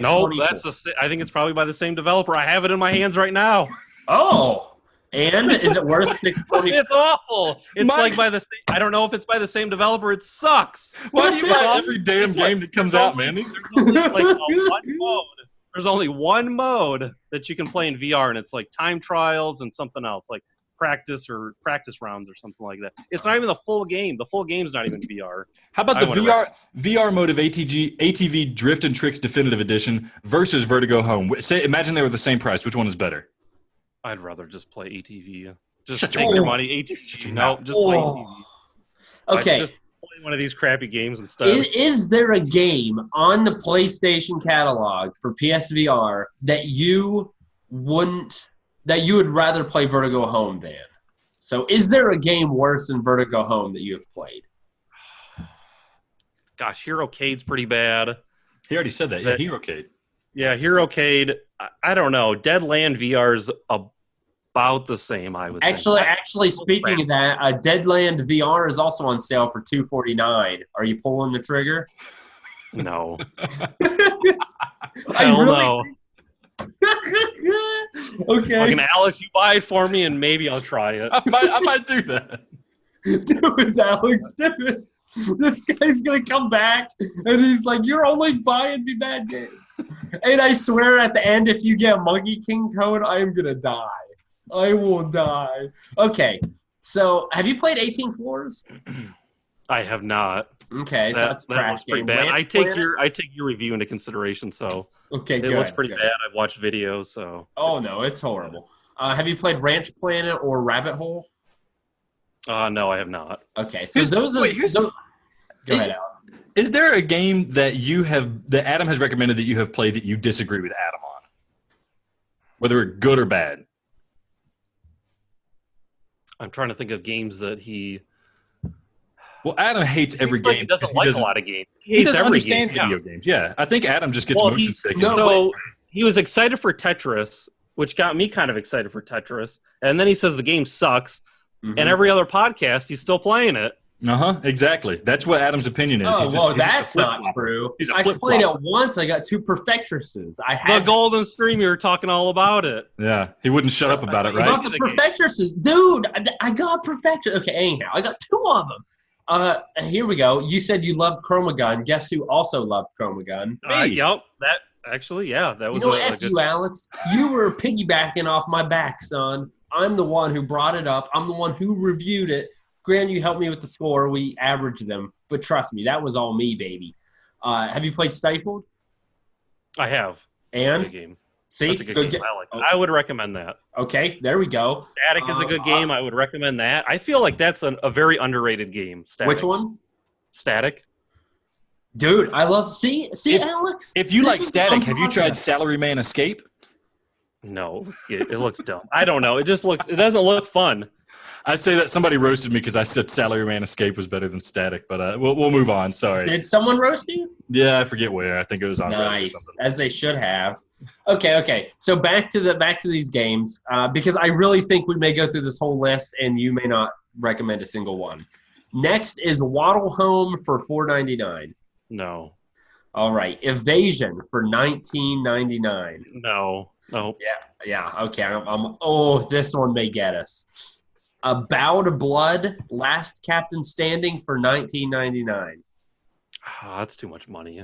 No, I think it's probably by the same developer. I have it in my hands right now. Oh, and is it worth $620? It's awful. It's like by the same. I don't know if it's by the same developer. It sucks. Why do you buy every damn game that comes out, man? There's only one mode that you can play in VR, and it's like time trials and something else, like practice rounds or something like that. It's not even the full game. The full game's not even VR. How about the VR mode of ATV Drift and Tricks Definitive Edition versus Vertigo Home? Imagine they were the same price. Which one is better? I'd rather just play ATV. Just take your money. ATV. No, just play ATV. Okay. Just play one of these crappy games instead. Is there a game on the PlayStation catalog for PSVR that you would rather play Vertigo Home than? So is there a game worse than Vertigo Home that you have played? Gosh, Hero-Cade's pretty bad. He already said that. Yeah, Hero-Cade. Yeah, Hero-Cade. I don't know. Deadland VR's about the same, I would think. Actually, speaking of that, Deadland VR is also on sale for $249. Are you pulling the trigger? No. Hell no. Okay. Fucking Alex, you buy it for me, and maybe I'll try it. I might do that. Do it, Alex. Do it. This guy's going to come back, and he's like, you're only buying me bad games. And I swear at the end, if you get Monkey King code, I am going to die. I will die. Okay, so have you played 18 Floors? I have not. Okay, so that's a trash game. Bad. I take your review into consideration, so okay, it looks pretty bad. I've watched videos, so. Oh, no, it's horrible. Have you played Ranch Planet or Rabbit Hole? No, I have not. Okay, so go ahead, Alex. Is there a game that Adam has recommended that you have played that you disagree with Adam on? Whether it's good or bad? I'm trying to think of games that he... Well, Adam hates every game. He doesn't like a lot of games. He doesn't understand video games. Yeah, I think Adam just gets motion sick. He was excited for Tetris, which got me kind of excited for Tetris. And then he says the game sucks. Mm-hmm. And every other podcast, he's still playing it. Exactly. That's what Adam's opinion is. Oh, that's not true. I played it once. I got 2 perfectresses. The Golden Stream, you were talking all about it. Yeah, he wouldn't shut up about it, right? About the perfectresses. Dude, I got perfectresses. Okay, anyhow, I got 2 of them. Here we go. You said you loved Chromagun. Guess who also loved Chromagun? Yep. That was F you, Alex. You were piggybacking off my back, son. I'm the one who brought it up. I'm the one who reviewed it. Granted, you helped me with the score. We averaged them. But trust me, that was all me, baby. Have you played Stifled? I have. And? That's a game. See? That's a good game. I like it. I would recommend that. Okay, there we go. Static is a good game. I would recommend that. I feel like that's a very underrated game. Static. Which one? Static. Dude, I love... See, Alex? If you like Static, have you tried Salaryman Escape? No. It looks dumb. I don't know. It doesn't look fun. I'd say that somebody roasted me because I said Salaryman Escape was better than Static, but we'll move on. Sorry. Did someone roast you? Yeah, I forget where. I think it was on Reddit or something. As they should have. Okay. So back to these games because I really think we may go through this whole list and you may not recommend a single one. Next is Waddle Home for $4.99. No. All right. Evasion for $19.99. No. Yeah. Okay. This one may get us. A Bow to Blood, Last Captain Standing for $19.99. Oh, that's too much money.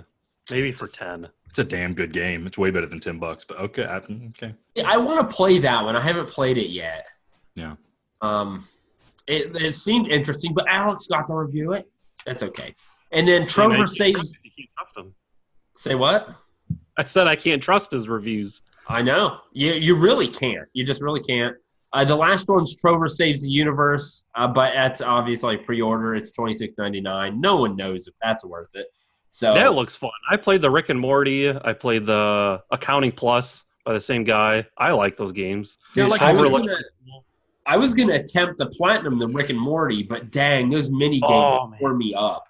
Maybe for 10. It's a damn good game. It's way better than $10, but okay. Okay. Yeah, I want to play that one. I haven't played it yet. Yeah. It seemed interesting, but Alex got to review it. That's okay. And then Trover saves. Say what? I said I can't trust his reviews. I know. You really can't. You just really can't. The last one's Trover Saves the Universe, but that's obviously pre-order. It's $26.99. No one knows if that's worth it. So that looks fun. I played the Rick and Morty. I played the Accounting Plus by the same guy. I like those games. Yeah, I was gonna attempt the platinum, the Rick and Morty, but dang, those mini games tore me up.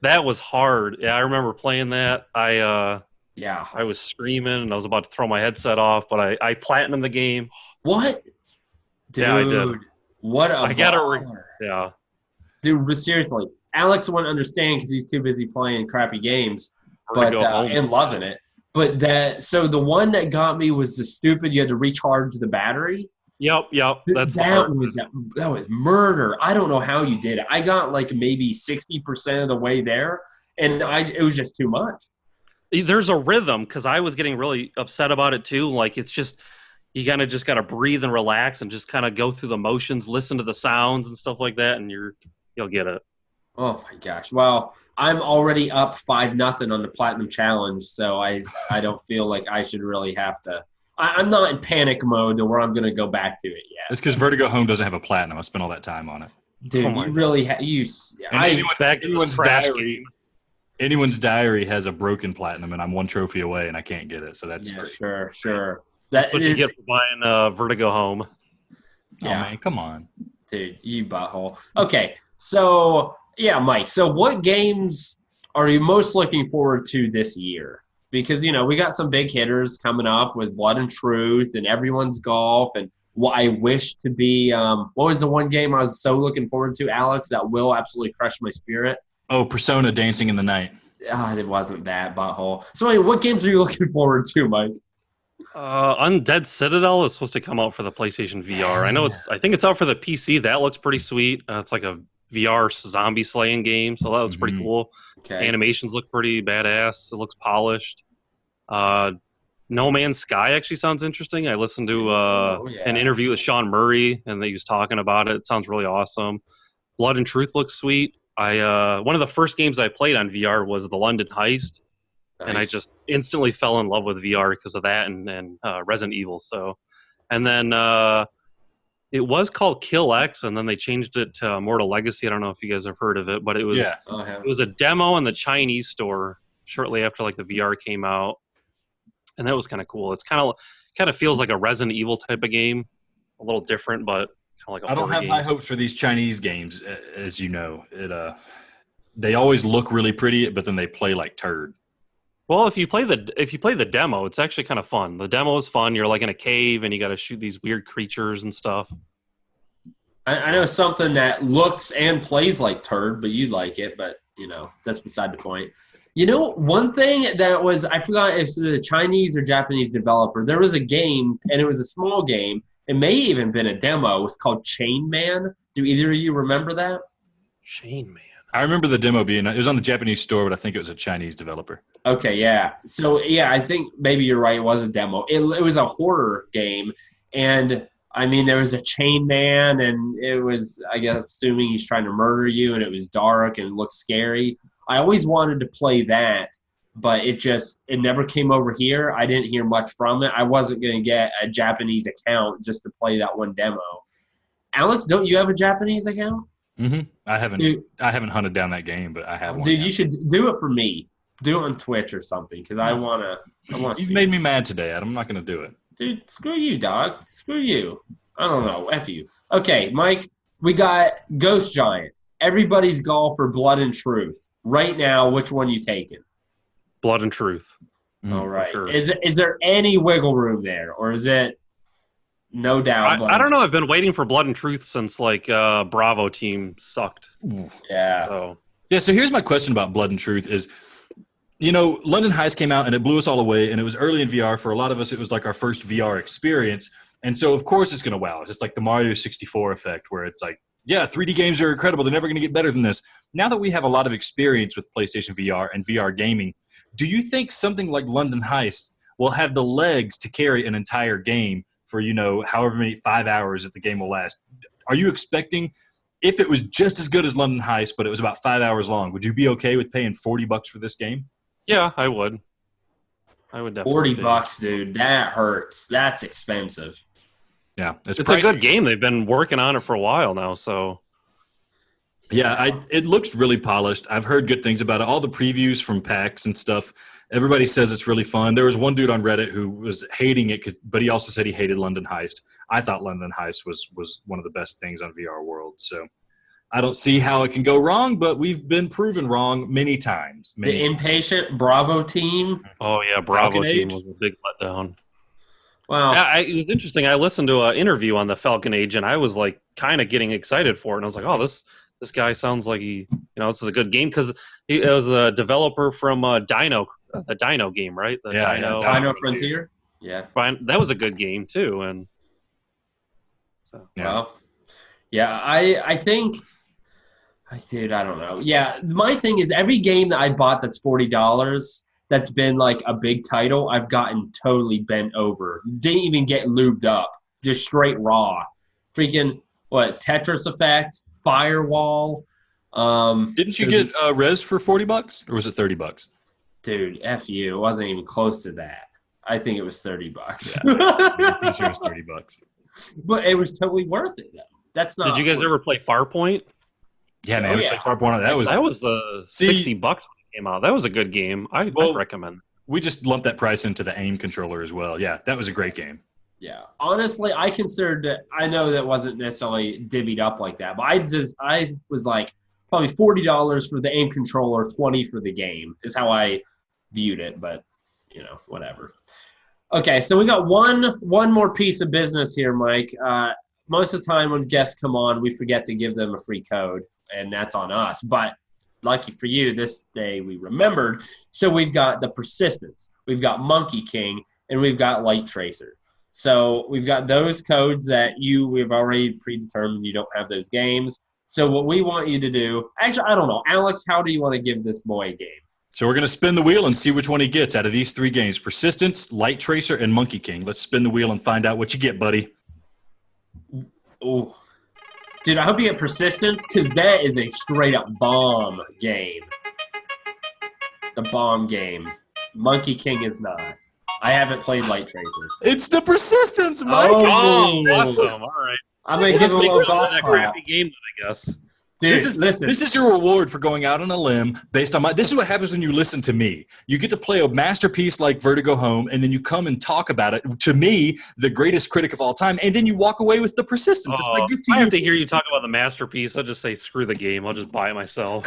That was hard. Yeah, I remember playing that. I was screaming and I was about to throw my headset off, but I platinumed the game. What? Dude, yeah, I did. What a I got it. Yeah. Dude, seriously. Alex wouldn't understand because he's too busy playing crappy games and loving it. But the one that got me was the stupid, you had to recharge the battery. Yep. That was murder. I don't know how you did it. I got like maybe 60% of the way there, and it was just too much. There's a rhythm because I was getting really upset about it too. Like it's just you kind of just got to breathe and relax and just kind of go through the motions, listen to the sounds and stuff like that, and you'll get it. Oh my gosh! Well, I'm already up 5-0 on the Platinum Challenge, so I don't feel like I should really have to. I'm not in panic mode where I'm going to go back to it yet. It's because Vertigo Home doesn't have a Platinum. I spent all that time on it. Dude, Oh my you really anyone's diary has a broken platinum, and I'm one trophy away, and I can't get it. So that's great. Sure. That's what you get for buying Vertigo Home. Yeah. Oh man, come on, dude, you butthole. Okay, so yeah, Mike. So what games are you most looking forward to this year? Because we got some big hitters coming up with Blood and Truth and Everyone's Golf and what I wish to be. What was the one game I was so looking forward to, Alex? That will absolutely crush my spirit. Oh, Persona Dancing in the Night. It wasn't that, butthole. So, what games are you looking forward to, Mike? Undead Citadel is supposed to come out for the PlayStation VR. I think it's out for the PC. That looks pretty sweet. It's like a VR zombie slaying game, so that looks pretty cool. Okay. Animations look pretty badass. It looks polished. No Man's Sky actually sounds interesting. I listened to an interview with Sean Murray, and he was talking about it. It sounds really awesome. Blood and Truth looks sweet. One of the first games I played on VR was the London Heist, and I just instantly fell in love with VR because of that and Resident Evil. So, and then it was called Kill X, and then they changed it to Immortal Legacy. I don't know if you guys have heard of it, but it was it was a demo in the Chinese store shortly after like the VR came out, and that was kind of cool. It's kind of feels like a Resident Evil type of game, a little different, but kind of like a I don't have high hopes for these Chinese games, as you know. They always look really pretty, but then they play like turd. Well, if you play the demo, it's actually kind of fun. The demo is fun. You're like in a cave and you got to shoot these weird creatures and stuff. I know something that looks and plays like turd, but you like it. But that's beside the point. One thing that was, I forgot if it was a Chinese or Japanese developer. There was a game, and it was a small game. It may even been a demo. It was called Chain Man. Do either of you remember that? Chain Man. I remember the demo it was on the Japanese store, but I think it was a Chinese developer. Okay, yeah. So, yeah, I think maybe you're right. It was a demo. It was a horror game, and, there was a chain man, and it was, I guess, assuming he's trying to murder you, and it was dark and looked scary. I always wanted to play that, but it never came over here. I didn't hear much from it. I wasn't going to get a Japanese account just to play that one demo. Alex, don't you have a Japanese account? Mm-hmm. I haven't hunted down that game, but I have one. Dude, you should do it for me. Do it on Twitch or something, because I want to. You've made me mad today, Adam. I'm not going to do it. Dude, screw you, dog. Screw you. I don't know. F you. Okay, Mike, we got Ghost Giant. Everybody's Golf for Blood and Truth. Right now, which one you taking? Blood and Truth. All right. Sure. Is there any wiggle room there, or is it no doubt? I don't know. I've been waiting for Blood and Truth since Bravo team sucked. Yeah. So here's my question about Blood and Truth is, London Heist came out and it blew us all away, and it was early in VR. For a lot of us, it was like our first VR experience. And so, of course, it's going to wow us. It's like the Mario 64 effect where it's like, yeah, 3D games are incredible. They're never going to get better than this. Now that we have a lot of experience with PlayStation VR and VR gaming, do you think something like London Heist will have the legs to carry an entire game for, however many 5 hours that the game will last? Are you expecting, if it was just as good as London Heist, but it was about 5 hours long, would you be okay with paying $40 for this game? Yeah, I would. I would definitely. $40, dude. That hurts. That's expensive. Yeah, it's a good game. They've been working on it for a while now, so. Yeah, it looks really polished. I've heard good things about it. All the previews from PAX and stuff, everybody says it's really fun. There was one dude on Reddit who was hating it, but he also said he hated London Heist. I thought London Heist was one of the best things on VR World. So I don't see how it can go wrong, but we've been proven wrong many times. The impatient Bravo team. Oh, yeah, Bravo team was a big letdown. Wow. Yeah, it was interesting. I listened to an interview on the Falcon Age, and I was like kind of getting excited for it. And I was like, oh, this guy sounds like this is a good game, because it was the developer from the Dino game, right? Dino Frontier. Yeah, that was a good game too. And so, well, yeah, I think. Dude, I don't know. Yeah, my thing is every game that I bought that's $40. That's been like a big title, I've gotten totally bent over. Didn't even get lubed up. Just straight raw. Freaking, Tetris Effect, Firewall. Didn't you get Res for $40, or was it $30? Dude, F you. It wasn't even close to that. I think it was $30. Yeah, I'm pretty sure it was $30. But it was totally worth it, though. That's not. Did you guys ever play Farpoint? Yeah, man. Oh, We yeah. played Farpoint. That was $60 when it came out. That was a good game. I'd recommend. We just lumped that price into the AIM controller as well. Yeah, that was a great game. Yeah, honestly, I considered it. I know that wasn't necessarily divvied up like that, but I was like probably $40 for the AIM controller, $20 for the game is how I viewed it. But whatever. Okay, so we got one more piece of business here, Mike. Most of the time when guests come on, we forget to give them a free code, and that's on us. But lucky for you, this day we remembered. So we've got the Persistence, we've got Monkey King, and we've got Light Tracer. So we've got those codes that we've already predetermined you don't have those games. So what we want you to do, actually, I don't know. Alex, how do you want to give this boy a game? So we're going to spin the wheel and see which one he gets out of these 3 games: Persistence, Light Tracer, and Monkey King. Let's spin the wheel and find out what you get, buddy. Oh, dude, I hope you get Persistence because that is a straight-up bomb game. The bomb game. Monkey King is not. I haven't played Light Tracer. It's the Persistence, Mike. Oh, awesome! All right, I'm gonna give him a little golf clap. crappy game, I guess. Dude, This is your reward for going out on a limb based on this is what happens when you listen to me. You get to play a masterpiece like Vertigo Home, and then you come and talk about it. To me, the greatest critic of all time, and then you walk away with the Persistence. It's my gift to you. I have to hear you talk about the masterpiece. I'll just say screw the game. I'll just buy it myself.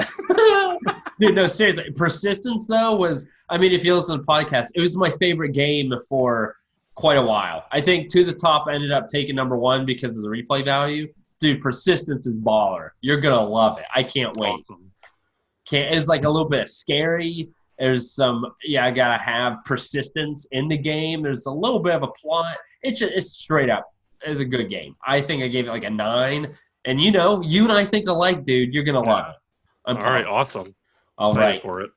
Dude, no, seriously. Persistence, though, was, I mean, if you listen to the podcast, it was my favorite game for quite a while. I think To the Top ended up taking #1 because of the replay value. Dude, Persistence is baller. You're going to love it. I can't wait. Awesome. It's like a little bit scary. There's some, I got to have persistence in the game. There's a little bit of a plot. It's straight up. It's a good game. I think I gave it like a 9. And you and I think alike, dude. You're going to love it. All right, awesome. All right. For it.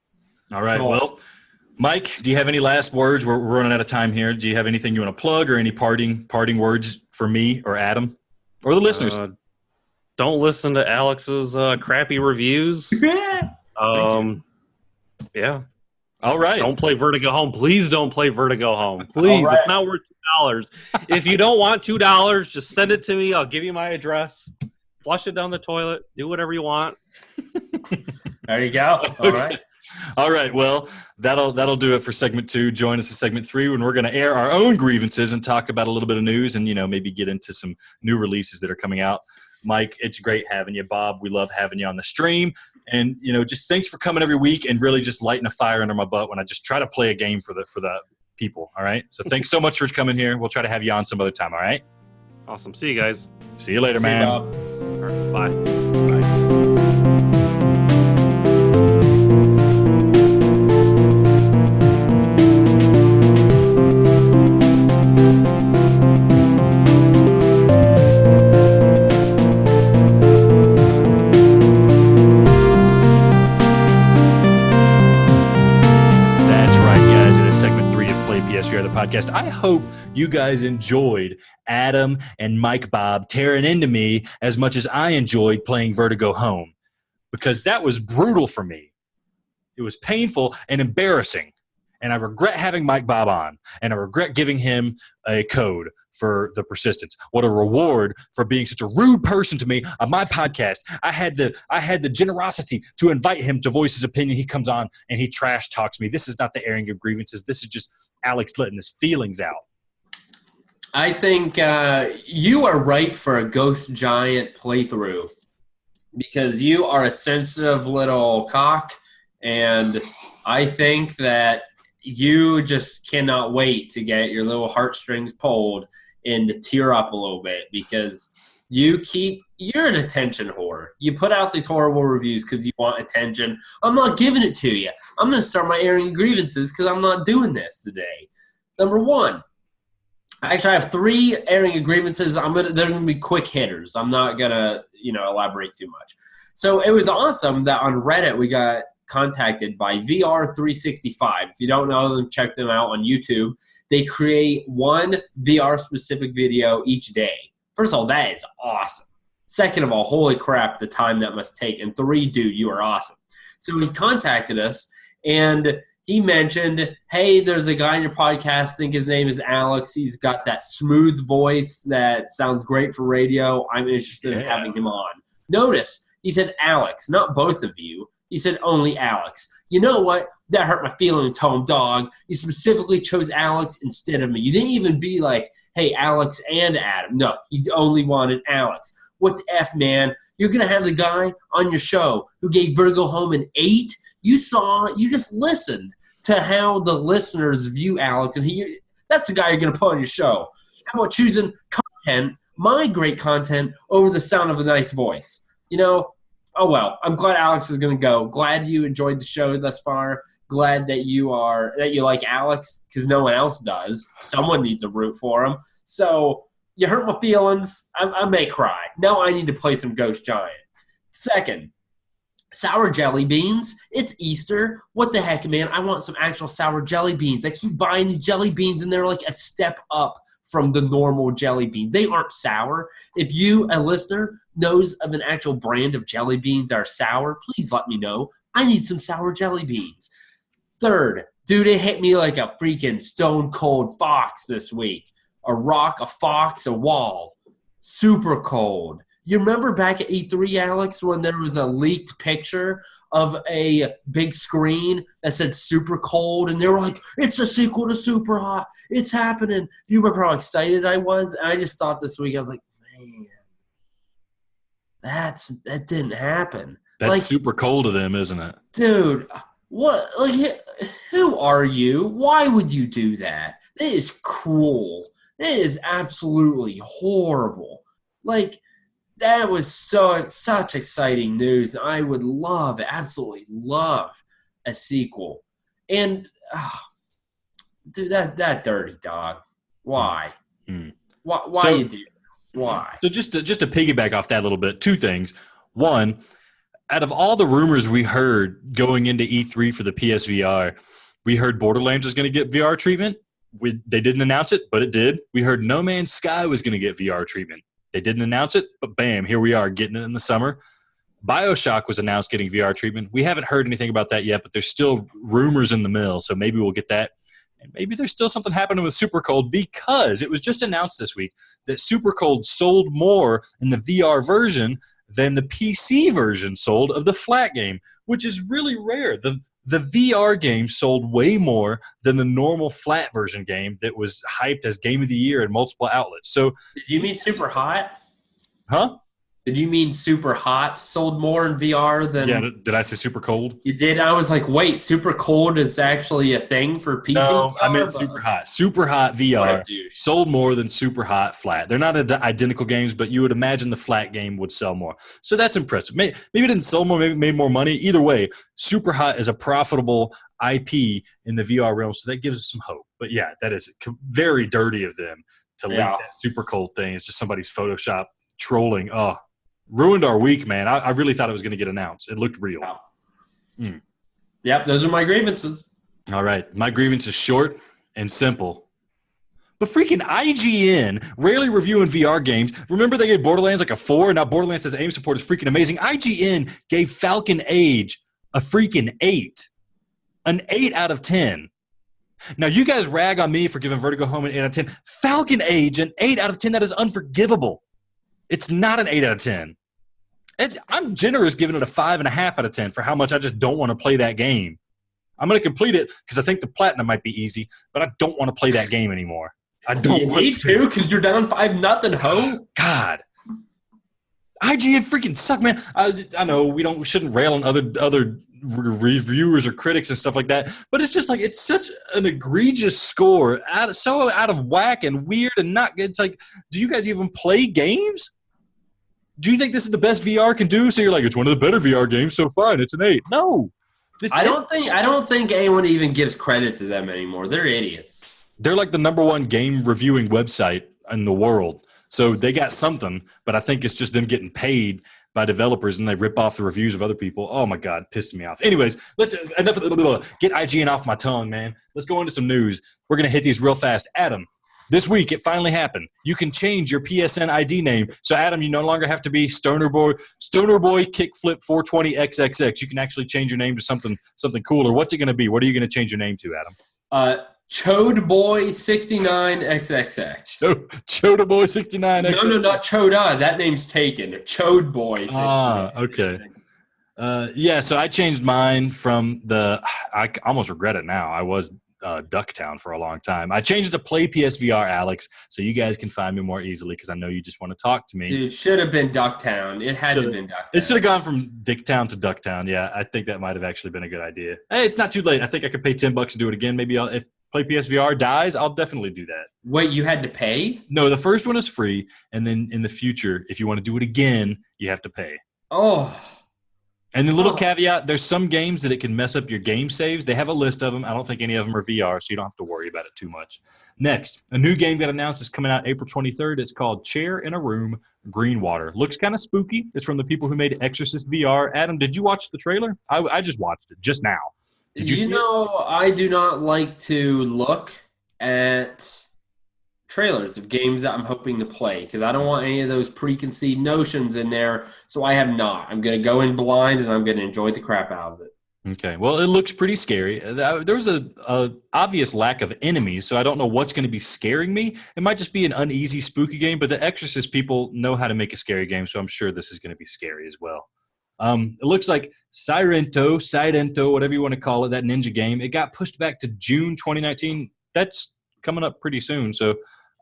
All right, Cool. Well, Mike, do you have any last words? We're running out of time here. Do you have anything you want to plug or any parting words for me or Adam or the listeners? Don't listen to Alex's crappy reviews. Yeah. All right. Don't play Vertigo Home. Please don't play Vertigo Home. Please. Right. It's not worth $2. If you don't want $2, just send it to me. I'll give you my address. Flush it down the toilet. Do whatever you want. There you go. All right. All right. Well, that'll do it for segment 2. Join us in segment 3 when we're going to air our own grievances and talk about a little bit of news and, maybe get into some new releases that are coming out. Mike, it's great having you. Bob, we love having you on the stream. And, just thanks for coming every week and really just lighting a fire under my butt when I just try to play a game for the people. All right. So thanks so much for coming here. We'll try to have you on some other time. All right. Awesome. See you guys. See you later, man. All right, bye. PSVR, the podcast. I hope you guys enjoyed Adam and Mike Bob tearing into me as much as I enjoyed playing Vertigo Home, because that was brutal for me. It was painful and embarrassing, and I regret having Mike Bob on, and I regret giving him a code for the Persistence. What a reward for being such a rude person to me on my podcast. I had the generosity to invite him to voice his opinion. He comes on and he trash talks me. This is not the airing of grievances. This is just Alex letting his feelings out. I think you are right for a Ghost Giant playthrough because you are a sensitive little cock, and I think that you just cannot wait to get your little heartstrings pulled and to tear up a little bit because you're an attention whore. You put out these horrible reviews because you want attention. I'm not giving it to you. I'm going to start my airing grievances because I'm not doing this today. Number 1, actually I have 3 airing grievances. They're going to be quick hitters. I'm not going to, elaborate too much. So it was awesome that on Reddit we got contacted by VR365. If you don't know them, check them out on YouTube. They create one VR-specific video each day. First of all, that is awesome. Second of all, holy crap, the time that must take. And 3, dude, you are awesome. So he contacted us, and he mentioned, hey, there's a guy in your podcast, I think his name is Alex. He's got that smooth voice that sounds great for radio. I'm interested in having him on. Notice, he said Alex, not both of you. He said only Alex. You know what? That hurt my feelings, home dog. You specifically chose Alex instead of me. You didn't even be like, hey, Alex and Adam. No, you only wanted Alex. What the F, man? You're going to have the guy on your show who gave Vertigo Home an 8? You just listened to how the listeners view Alex, and that's the guy you're going to put on your show. How about choosing content, my great content, over the sound of a nice voice? You know, oh well, I'm glad Alex is going to go. Glad you enjoyed the show thus far. Glad that you like Alex, because no one else does. Someone needs a root for him. So you hurt my feelings. I may cry. Now I need to play some Ghost Giant. Second, sour jelly beans. It's Easter. What the heck, man? I want some actual sour jelly beans. I keep buying these jelly beans, and they're like a step up from the normal jelly beans. They aren't sour. If you, a listener, knows of an actual brand of jelly beans that are sour, please let me know. I need some sour jelly beans. Third, dude, it hit me like a freaking stone cold fox this week. A rock, a fox, a wall. Super cold. You remember back at E3, Alex, when there was a leaked picture of a big screen that said Super Cold, and they were like, it's a sequel to Super Hot. It's happening. Do you remember how excited I was? And I just thought this week, I was like, man, that didn't happen. That's like, super cold of them, isn't it? Dude, what? Like, who are you? Why would you do that? That is cruel. That is absolutely horrible. Like, that was such exciting news. I would absolutely love a sequel. And, dude, that dirty dog. Why? Why you do that? Why? So just to piggyback off that a little bit, two things. One, out of all the rumors we heard going into E3 for the PSVR, we heard Borderlands was going to get VR treatment. They didn't announce it, but it did. We heard No Man's Sky was going to get VR treatment. They didn't announce it, but bam, here we are getting it in the summer. BioShock was announced getting VR treatment. We haven't heard anything about that yet, but there's still rumors in the mill, so maybe we'll get that. And maybe there's still something happening with Super Cold, because it was just announced this week that Super Cold sold more in the VR version than the PC version sold of the flat game, which is really rare. The VR game sold way more than the normal flat version game that was hyped as Game of the Year in multiple outlets. So, did you mean Super Hot? Huh? Did you mean Super Hot sold more in VR than... Yeah, did I say Super Cold? You did? I was like, wait, Super Cold is actually a thing for PC? No, VR? I meant Super Hot. Super Hot VR sold more than Super Hot Flat. They're not identical games, but you would imagine the flat game would sell more. So that's impressive. Maybe it didn't sell more, maybe it made more money. Either way, Super Hot is a profitable IP in the VR realm, so that gives us some hope. But yeah, that is very dirty of them to leak that Super Cold thing. It's just somebody's Photoshop trolling. Oh, ruined our week, man. I really thought it was going to get announced. It looked real. Wow. Yep, those are my grievances. All right. My grievance is short and simple. But freaking IGN, rarely reviewing VR games. Remember they gave Borderlands like a 4, and now Borderlands says aim support is freaking amazing. IGN gave Falcon Age a freaking 8. An 8 out of 10. Now, you guys rag on me for giving Vertigo Home an 8 out of 10. Falcon Age, an 8 out of 10, that is unforgivable. It's not an 8 out of 10. I'm generous giving it a 5.5 out of 10 for how much I just don't want to play that game. I'm going to complete it because I think the platinum might be easy, but I don't want to play that game anymore. I don't want to. Because you're down 5-0, ho. God. IGN freaking suck, man. I know we shouldn't rail on other reviewers or critics and stuff like that, but it's just like it's such an egregious score, so out of whack and weird and not good. It's like, do you guys even play games? Do you think this is the best VR can do? So you're like, it's one of the better VR games, so fine, it's an 8. No, I don't think anyone even gives credit to them anymore. They're idiots. They're like the #1 game reviewing website in the world. So they got something, but I think it's just them getting paid by developers and they rip off the reviews of other people. Oh my God, pissed me off. Anyways, get IGN off my tongue, man. Let's go into some news. We're going to hit these real fast. Adam, This week, it finally happened. You can change your PSN ID name. So, Adam, you no longer have to be Stoner Boy Kickflip 420XXX. You can actually change your name to something cooler. What's it going to be? What are you going to change your name to, Adam? Chode Boy 69XXX. Choda Boy 69XXX. No, not Choda. That name's taken. Chode Boy 69. Ah, okay. Yeah, so I changed mine from I almost regret it now. I was Ducktown for a long time. I changed it to PlayPSVR, Alex, so you guys can find me more easily because I know you just want to talk to me. Dude, it should have been Ducktown. It had to have been Ducktown. It should have gone from Dicktown to Ducktown. Yeah, I think that might have actually been a good idea. Hey, it's not too late. I think I could pay $10 and do it again. Maybe if PlayPSVR dies, I'll definitely do that. Wait, you had to pay? No, the first one is free, and then in the future, if you want to do it again, you have to pay. Oh. And the little caveat, there's some games that it can mess up your game saves. They have a list of them. I don't think any of them are VR, so you don't have to worry about it too much. Next, a new game got announced. It's coming out April 23rd. It's called Chair in a Room, Greenwater. Looks kind of spooky. It's from the people who made Exorcist VR. Adam, did you watch the trailer? I just watched it just now. Did you see it? I do not like to look at trailers of games that I'm hoping to play because I don't want any of those preconceived notions in there. So I have not. I'm going to go in blind and I'm going to enjoy the crap out of it. Okay. Well, it looks pretty scary. There's a obvious lack of enemies, so I don't know what's going to be scaring me. It might just be an uneasy, spooky game, but the Exorcist people know how to make a scary game, so I'm sure this is going to be scary as well. It looks like Sirento, whatever you want to call it, that ninja game, it got pushed back to June 2019. That's coming up pretty soon, so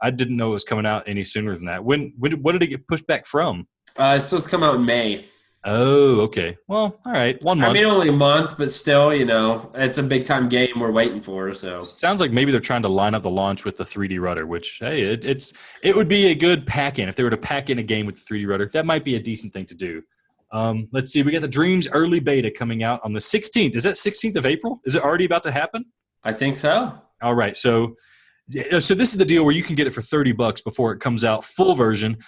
I didn't know it was coming out any sooner than that. What did it get pushed back from? It's supposed to come out in May. Oh, okay. Well, all right. 1 month. I mean, only a month, but still, it's a big-time game we're waiting for. So sounds like maybe they're trying to line up the launch with the 3D rudder, which, hey, it would be a good pack-in. If they were to pack in a game with the 3D rudder, that might be a decent thing to do. Let's see. We got the Dreams early beta coming out on the 16th. Is that 16th of April? Is it already about to happen? I think so. All right. So this is the deal where you can get it for $30 before it comes out, full version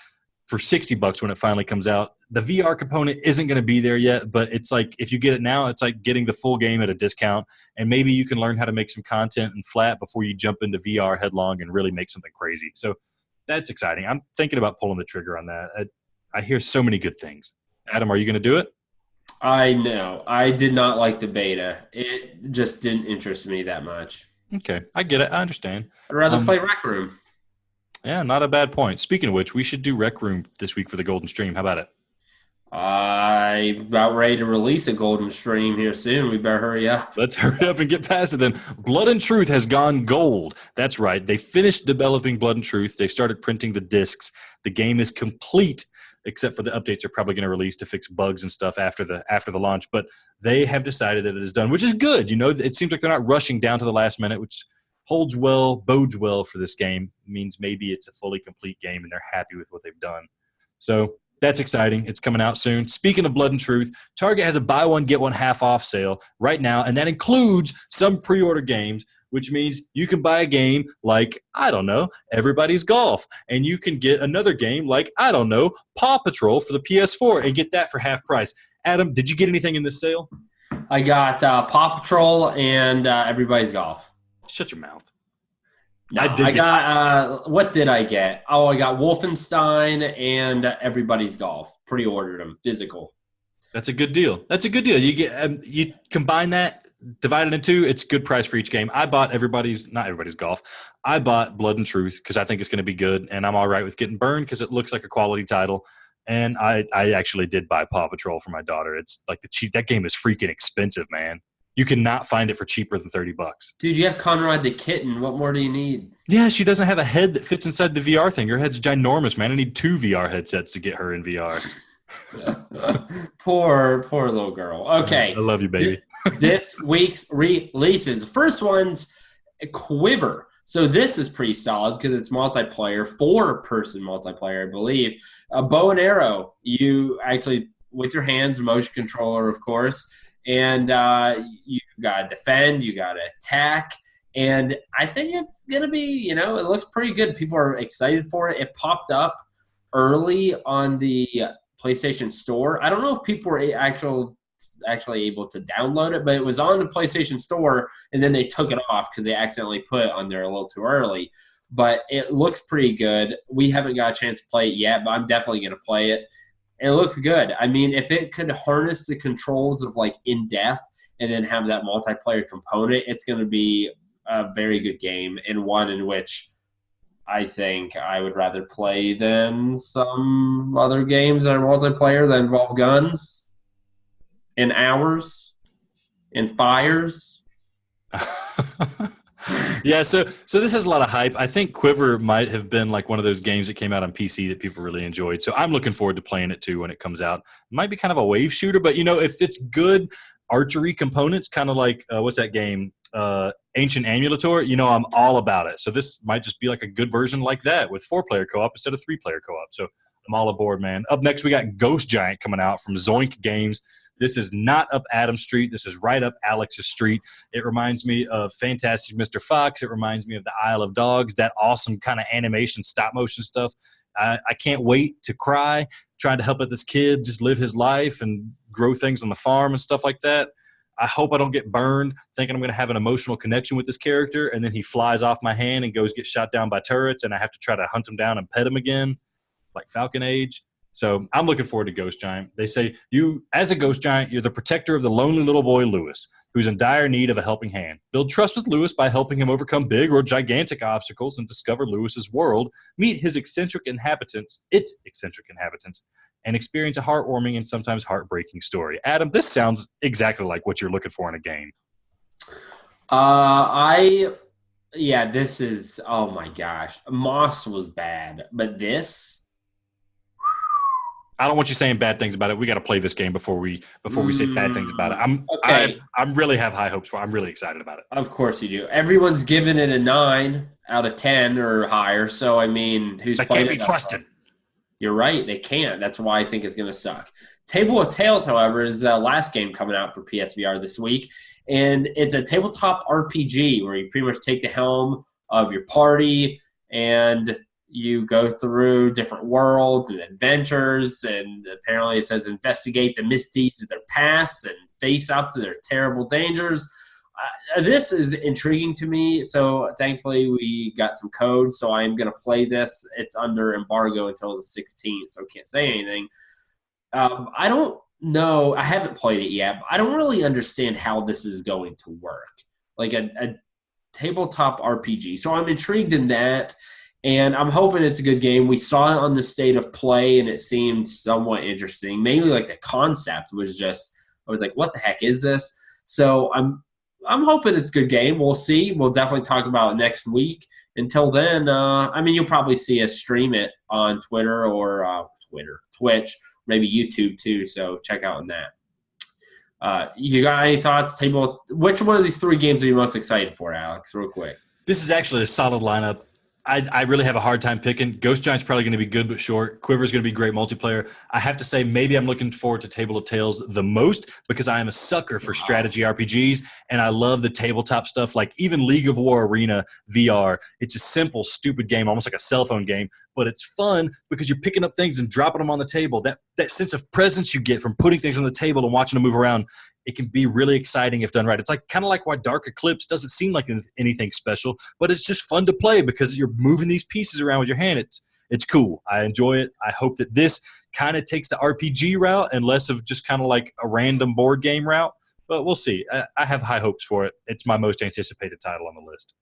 for $60 when it finally comes out. The VR component isn't going to be there yet, but it's like if you get it now, it's like getting the full game at a discount, and maybe you can learn how to make some content in flat before you jump into VR headlong and really make something crazy. So that's exciting. I'm thinking about pulling the trigger on that. I hear so many good things. Adam, are you going to do it? I know. I did not like the beta. It just didn't interest me that much. Okay, I get it. I understand. I'd rather play Rec Room. Yeah, not a bad point. Speaking of which, we should do Rec Room this week for the Golden Stream. How about it? I'm about ready to release a Golden Stream here soon. We better hurry up. Let's hurry up and get past it then. Blood and Truth has gone gold. That's right. They finished developing Blood and Truth. They started printing the discs. The game is complete, except for the updates are probably going to release to fix bugs and stuff after the launch. But they have decided that it is done, which is good. It seems like they're not rushing down to the last minute, which bodes well for this game. It means maybe it's a fully complete game and they're happy with what they've done. So that's exciting. It's coming out soon. Speaking of Blood and Truth, Target has a buy one, get one half off sale right now, and that includes some pre-order games, which means you can buy a game like, I don't know, Everybody's Golf, and you can get another game like, I don't know, Paw Patrol for the PS4 and get that for half price. Adam, did you get anything in this sale? I got Paw Patrol and Everybody's Golf. Shut your mouth. No, I got what did I get? Oh, I got Wolfenstein and Everybody's Golf. Pre-ordered them, physical. That's a good deal. You get you combine that, divide it in two. It's a good price for each game. I bought not Everybody's Golf. I bought Blood and Truth because I think it's going to be good, and I'm all right with getting burned because it looks like a quality title. And I actually did buy Paw Patrol for my daughter. It's like that game is freaking expensive, man. You cannot find it for cheaper than $30. Dude, you have Conrad the kitten. What more do you need? Yeah, she doesn't have a head that fits inside the VR thing. Her head's ginormous, man. I need 2 VR headsets to get her in VR. Poor little girl. Okay. I love you, baby. This week's releases. The first one's Quiver. So this is pretty solid because it's multiplayer, 4-person multiplayer, I believe. A bow and arrow. You actually, with your hands, motion controller, of course. And you got to defend, you got to attack. And I think it's going to be, it looks pretty good. People are excited for it. It popped up early on the PlayStation Store. I don't know if people were actually able to download it, but it was on the PlayStation Store, and then they took it off because they accidentally put it on there a little too early. but it looks pretty good. We haven't got a chance to play it yet, but I'm definitely going to play it. It looks good. I mean, if it could harness the controls of like In Death and then have that multiplayer component, it's going to be a very good game, and one in which I think I would rather play than some other games that are multiplayer that involve guns and hours and fires. Yeah, so this has a lot of hype. I think Quiver might have been like one of those games that came out on PC that people really enjoyed. So I'm looking forward to playing it too when it comes out. It might be kind of a wave shooter, but if it's good archery components, kind of like what's that game? Ancient Amulator, I'm all about it. So this might just be like a good version like that with 4-player co-op instead of 3-player co-op. So I'm all aboard, man. Up next, we got Ghost Giant coming out from Zoink Games. This is not up Adam Street. This is right up Alex's street. It reminds me of Fantastic Mr. Fox. It reminds me of the Isle of Dogs, that awesome kind of animation, stop-motion stuff. I can't wait to cry, trying to help out this kid just live his life and grow things on the farm and stuff like that. I hope I don't get burned thinking I'm going to have an emotional connection with this character, and then he flies off my hand and get shot down by turrets, and I have to try to hunt him down and pet him again, like Falcon Age. So I'm looking forward to Ghost Giant. They say you, as a Ghost Giant, you're the protector of the lonely little boy Lewis, who's in dire need of a helping hand. Build trust with Lewis by helping him overcome big or gigantic obstacles and discover Lewis's world, meet its eccentric inhabitants, and experience a heartwarming and sometimes heartbreaking story. Adam, this sounds exactly like what you're looking for in a game. This is, oh my gosh. Moss was bad, but this... I don't want you saying bad things about it. We got to play this game before we say bad things about it. I'm really have high hopes for it. I'm really excited about it. Of course you do. Everyone's given it a 9 out of 10 or higher. So I mean, who's played it? Can't be trusted. You're right. They can't. That's why I think it's going to suck. Table of Tales, however, is the last game coming out for PSVR this week, and it's a tabletop RPG where you pretty much take the helm of your party and you go through different worlds and adventures, and apparently it says investigate the misdeeds of their past and face up to their terrible dangers. This is intriguing to me, so thankfully we got some code, so I'm going to play this. It's under embargo until the 16th, so I can't say anything. I don't know. I haven't played it yet, but I don't really understand how this is going to work, like a tabletop RPG. So I'm intrigued in that. And I'm hoping it's a good game. We saw it on the State of Play, and it seemed somewhat interesting. Mainly, like, the concept was just, I was like, what the heck is this? So I'm hoping it's a good game. We'll see. We'll definitely talk about it next week. Until then, you'll probably see us stream it on Twitter or Twitch, maybe YouTube too. So check out on that. You got any thoughts? Which one of these 3 games are you most excited for, Alex? Real quick. This is actually a solid lineup. I really have a hard time picking. Ghost Giant's probably going to be good but short. Quiver's going to be great multiplayer. I have to say maybe I'm looking forward to Table of Tales the most because I am a sucker for strategy RPGs, and I love the tabletop stuff like even League of War Arena VR. It's a simple, stupid game, almost like a cell phone game, but it's fun because you're picking up things and dropping them on the table. That sense of presence you get from putting things on the table and watching them move around, it can be really exciting if done right. It's kind of like why Dark Eclipse doesn't seem like anything special, but it's just fun to play because you're moving these pieces around with your hand. It's cool. I enjoy it. I hope that this kind of takes the RPG route and less of just kind of like a random board game route, but we'll see. I have high hopes for it. It's my most anticipated title on the list.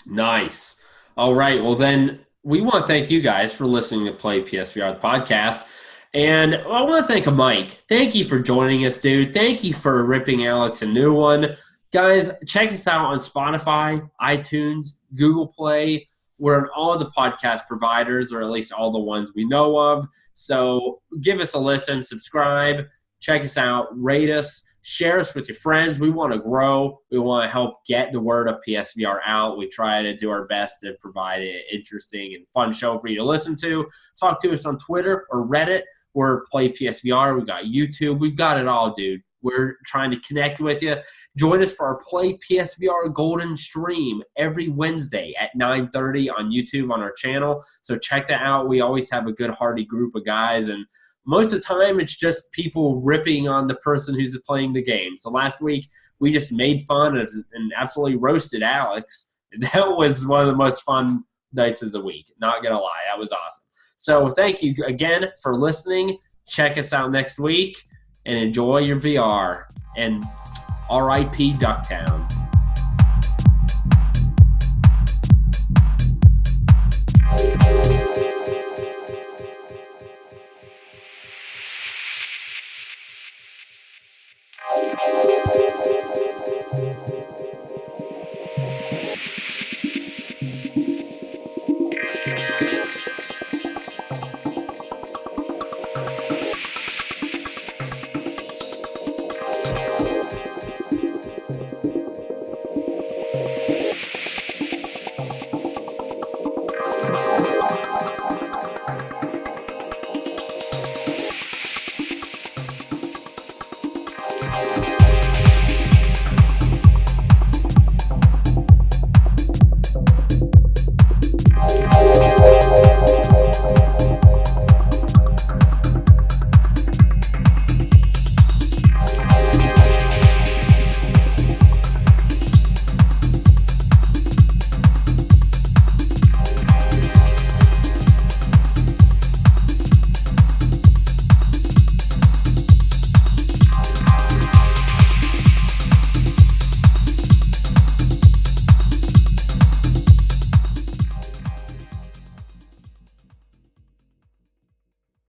Nice. All right. Well, then we want to thank you guys for listening to Play PSVR, the podcast. And I want to thank Mike. Thank you for joining us, dude. Thank you for ripping Alex a new one. Guys, check us out on Spotify, iTunes, Google Play. We're on all of the podcast providers, or at least all the ones we know of. So give us a listen, subscribe, check us out, rate us, share us with your friends. We want to grow. We want to help get the word of PSVR out. We try to do our best to provide an interesting and fun show for you to listen to. Talk to us on Twitter or Reddit. We're Play PSVR. We got YouTube. We've got it all, dude. We're trying to connect with you. Join us for our Play PSVR Golden Stream every Wednesday at 9:30 on YouTube on our channel. So check that out. We always have a good, hearty group of guys, and most of the time it's just people ripping on the person who's playing the game. So last week we just made fun of and absolutely roasted Alex. That was one of the most fun nights of the week. Not going to lie. That was awesome. So thank you again for listening. Check us out next week and enjoy your VR. And RIP Ducktown.